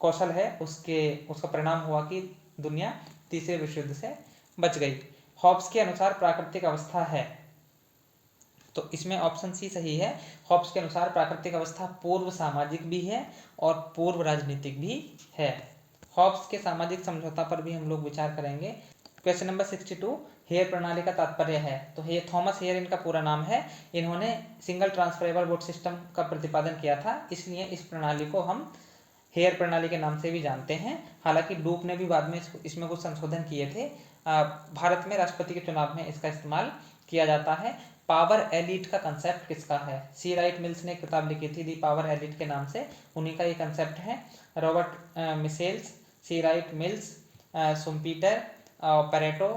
Speaker 1: कौशल है उसका परिणाम हुआ कि दुनिया तीसरे विश्व युद्ध से बच गई। हॉब्स के अनुसार प्राकृतिक अवस्था है, तो इसमें ऑप्शन सी सही है। हॉब्स के अनुसार प्राकृतिक अवस्था पूर्व सामाजिक भी है और पूर्व राजनीतिक भी है। हॉब्स के सामाजिक समझौता पर भी हम लोग विचार करेंगे। क्वेश्चन नंबर 62, हेयर प्रणाली का तात्पर्य है। तो ये थॉमस हेयर इनका पूरा नाम है। इन्होंने सिंगल ट्रांसफरेबल वोट सिस्टम का प्रतिपादन किया था, इसलिए इस प्रणाली को हम हेयर प्रणाली के नाम से भी जानते हैं। हालांकि डूप ने भी बाद में इसमें कुछ संशोधन किए थे। भारत में राष्ट्रपति के चुनाव में इसका इस्तेमाल किया जाता है। पावर एलिट का कंसेप्ट किसका है? सी राइट मिल्स ने किताब लिखी थी दी पावर एलिट के नाम से, उन्हीं का ये कंसेप्ट है। Robert Michels, C Wright Mills, Schumpeter, Pareto,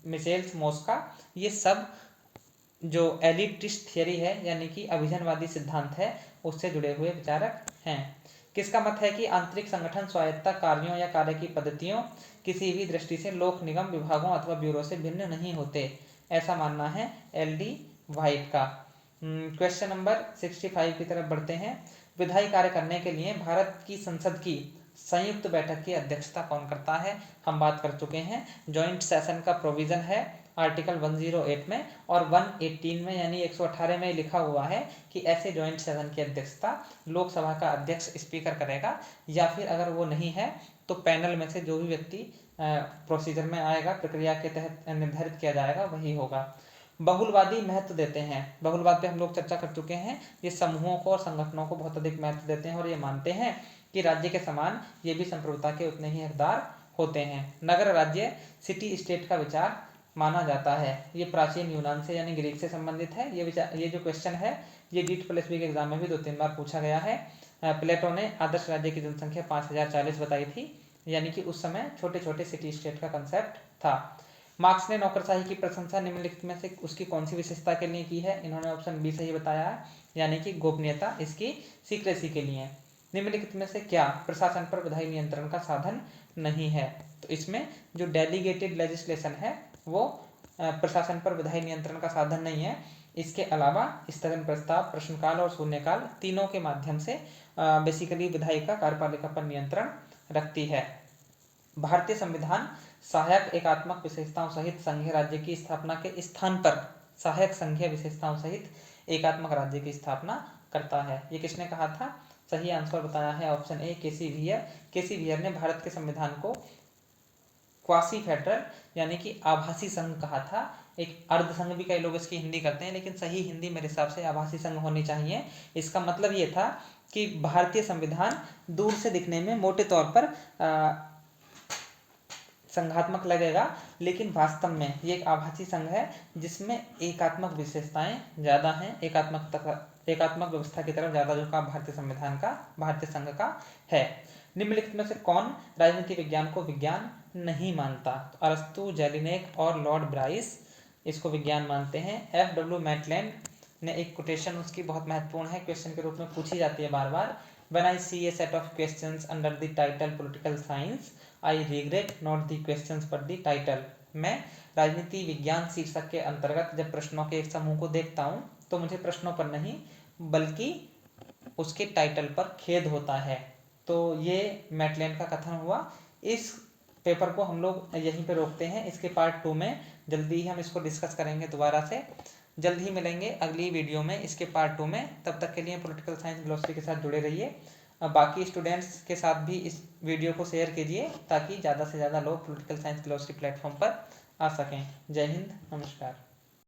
Speaker 1: Michels, Mosca, ये सब जो एलिटिस्ट थियरी है यानी कि अभिजनवादी सिद्धांत है उससे जुड़े हुए विचारक हैं। किसका मत है कि आंतरिक संगठन स्वायत्ता कार्यों या कार्य की पद्धतियों किसी भी दृष्टि से लोक निगम विभागों अथवा ब्यूरो से भिन्न नहीं होते? ऐसा मानना है एल.डी. व्हाइट का। क्वेश्चन नंबर 65 की तरफ बढ़ते हैं। विधायी कार्य करने के लिए भारत की संसद की संयुक्त बैठक की अध्यक्षता कौन करता है? हम बात कर चुके हैं। जॉइंट सेशन का प्रोविजन है आर्टिकल 108 में और 118 में यानी 118 में लिखा हुआ है कि ऐसे जॉइंट सेशन की अध्यक्षता लोकसभा का अध्यक्ष स्पीकर करेगा, या फिर अगर वो नहीं है तो पैनल में से जो भी व्यक्ति प्रोसीजर में आएगा, प्रक्रिया के तहत निर्धारित किया जाएगा, वही होगा। बहुलवादी महत्व देते हैं। बहुलवाद पे हम लोग चर्चा कर चुके हैं। ये समूहों को और संगठनों को बहुत अधिक महत्व देते हैं और ये मानते हैं कि राज्य के समान ये भी संप्रभुता के उतने ही हकदार होते हैं। नगर राज्य सिटी स्टेट का विचार माना जाता है। ये प्राचीन यूनान से यानी ग्रीक से संबंधित है। ये जो क्वेश्चन है ये DEET+B के एग्जाम में भी 2-3 बार पूछा गया है। प्लेटो ने आदर्श राज्य की जनसंख्या 5040 बताई थी, यानी कि उस समय छोटे छोटे सिटी स्टेट का कंसेप्ट था। मार्क्स ने नौकरशाही की प्रशंसा निम्नलिखित में से उसकी कौन सी विशेषता के लिए की है? इन्होंने ऑप्शन बी सही बताया है, यानी कि गोपनीयता, इसकी सीक्रेसी के लिए। निम्नलिखित में से क्या प्रशासन पर विधायी नियंत्रण का साधन नहीं है? तो इसमें जो डेलीगेटेड लेजिस्लेशन है वो प्रशासन पर विधायी नियंत्रण का साधन नहीं है। इसके अलावा स्थगन प्रस्ताव, प्रश्नकाल और शून्यकाल, तीनों के माध्यम से बेसिकली विधायिका कार्यपालिका पर नियंत्रण रखती है। भारतीय संविधान सहायक एकात्मक विशेषताओं सहित संघीय राज्य की स्थापना के स्थान पर सहायक संघीय विशेषताओं सहित एकात्मक राज्य की स्थापना करता है। ये किसने कहा था? सही आंसर बताया है option A, K C Wheare. K C Wheare ने भारत के संविधान को क्वासी फेडरल यानी कि आभासी संघ कहा था। एक अर्ध संघ भी कई लोग इसकी हिंदी करते हैं, लेकिन सही हिंदी मेरे हिसाब से आभासी संघ होनी चाहिए। इसका मतलब ये था कि भारतीय संविधान दूर से दिखने में मोटे तौर पर संघात्मक लगेगा, लेकिन वास्तव में ये एक आभासी संघ है जिसमें एकात्मक विशेषताएं ज़्यादा हैं। एकात्मक व्यवस्था की तरफ ज़्यादा झुकाव भारतीय संविधान का, भारतीय संघ का है। निम्नलिखित में से कौन राजनीति विज्ञान को विज्ञान नहीं मानता? तो अरस्तु, जेलिनेक और लॉर्ड ब्राइस इसको विज्ञान मानते हैं। FW मैटलैंड ने एक कोटेशन उसकी बहुत महत्वपूर्ण है, क्वेश्चन के रूप में पूछी जाती है बार बार। When I see a set of questions under the title political science, I regret not the questions पर दी टाइटल। मैं राजनीति विज्ञान शीर्षक के अंतर्गत जब प्रश्नों के एक समूह को देखता हूँ तो मुझे प्रश्नों पर नहीं बल्कि उसके टाइटल पर खेद होता है। तो ये मैटलैंड का कथन हुआ। इस पेपर को हम लोग यहीं पे रोकते हैं। इसके पार्ट 2 में जल्दी ही हम इसको डिस्कस करेंगे दोबारा से। जल्द ही मिलेंगे अगली वीडियो में इसके पार्ट 2 में। तब तक के लिए पॉलिटिकल साइंस ग्लोसरी के साथ जुड़े रहिए। बाकी स्टूडेंट्स के साथ भी इस वीडियो को शेयर कीजिए ताकि ज़्यादा से ज़्यादा लोग पॉलिटिकल साइंस ग्लोसरी प्लेटफॉर्म पर आ सकें। जय हिंद, नमस्कार।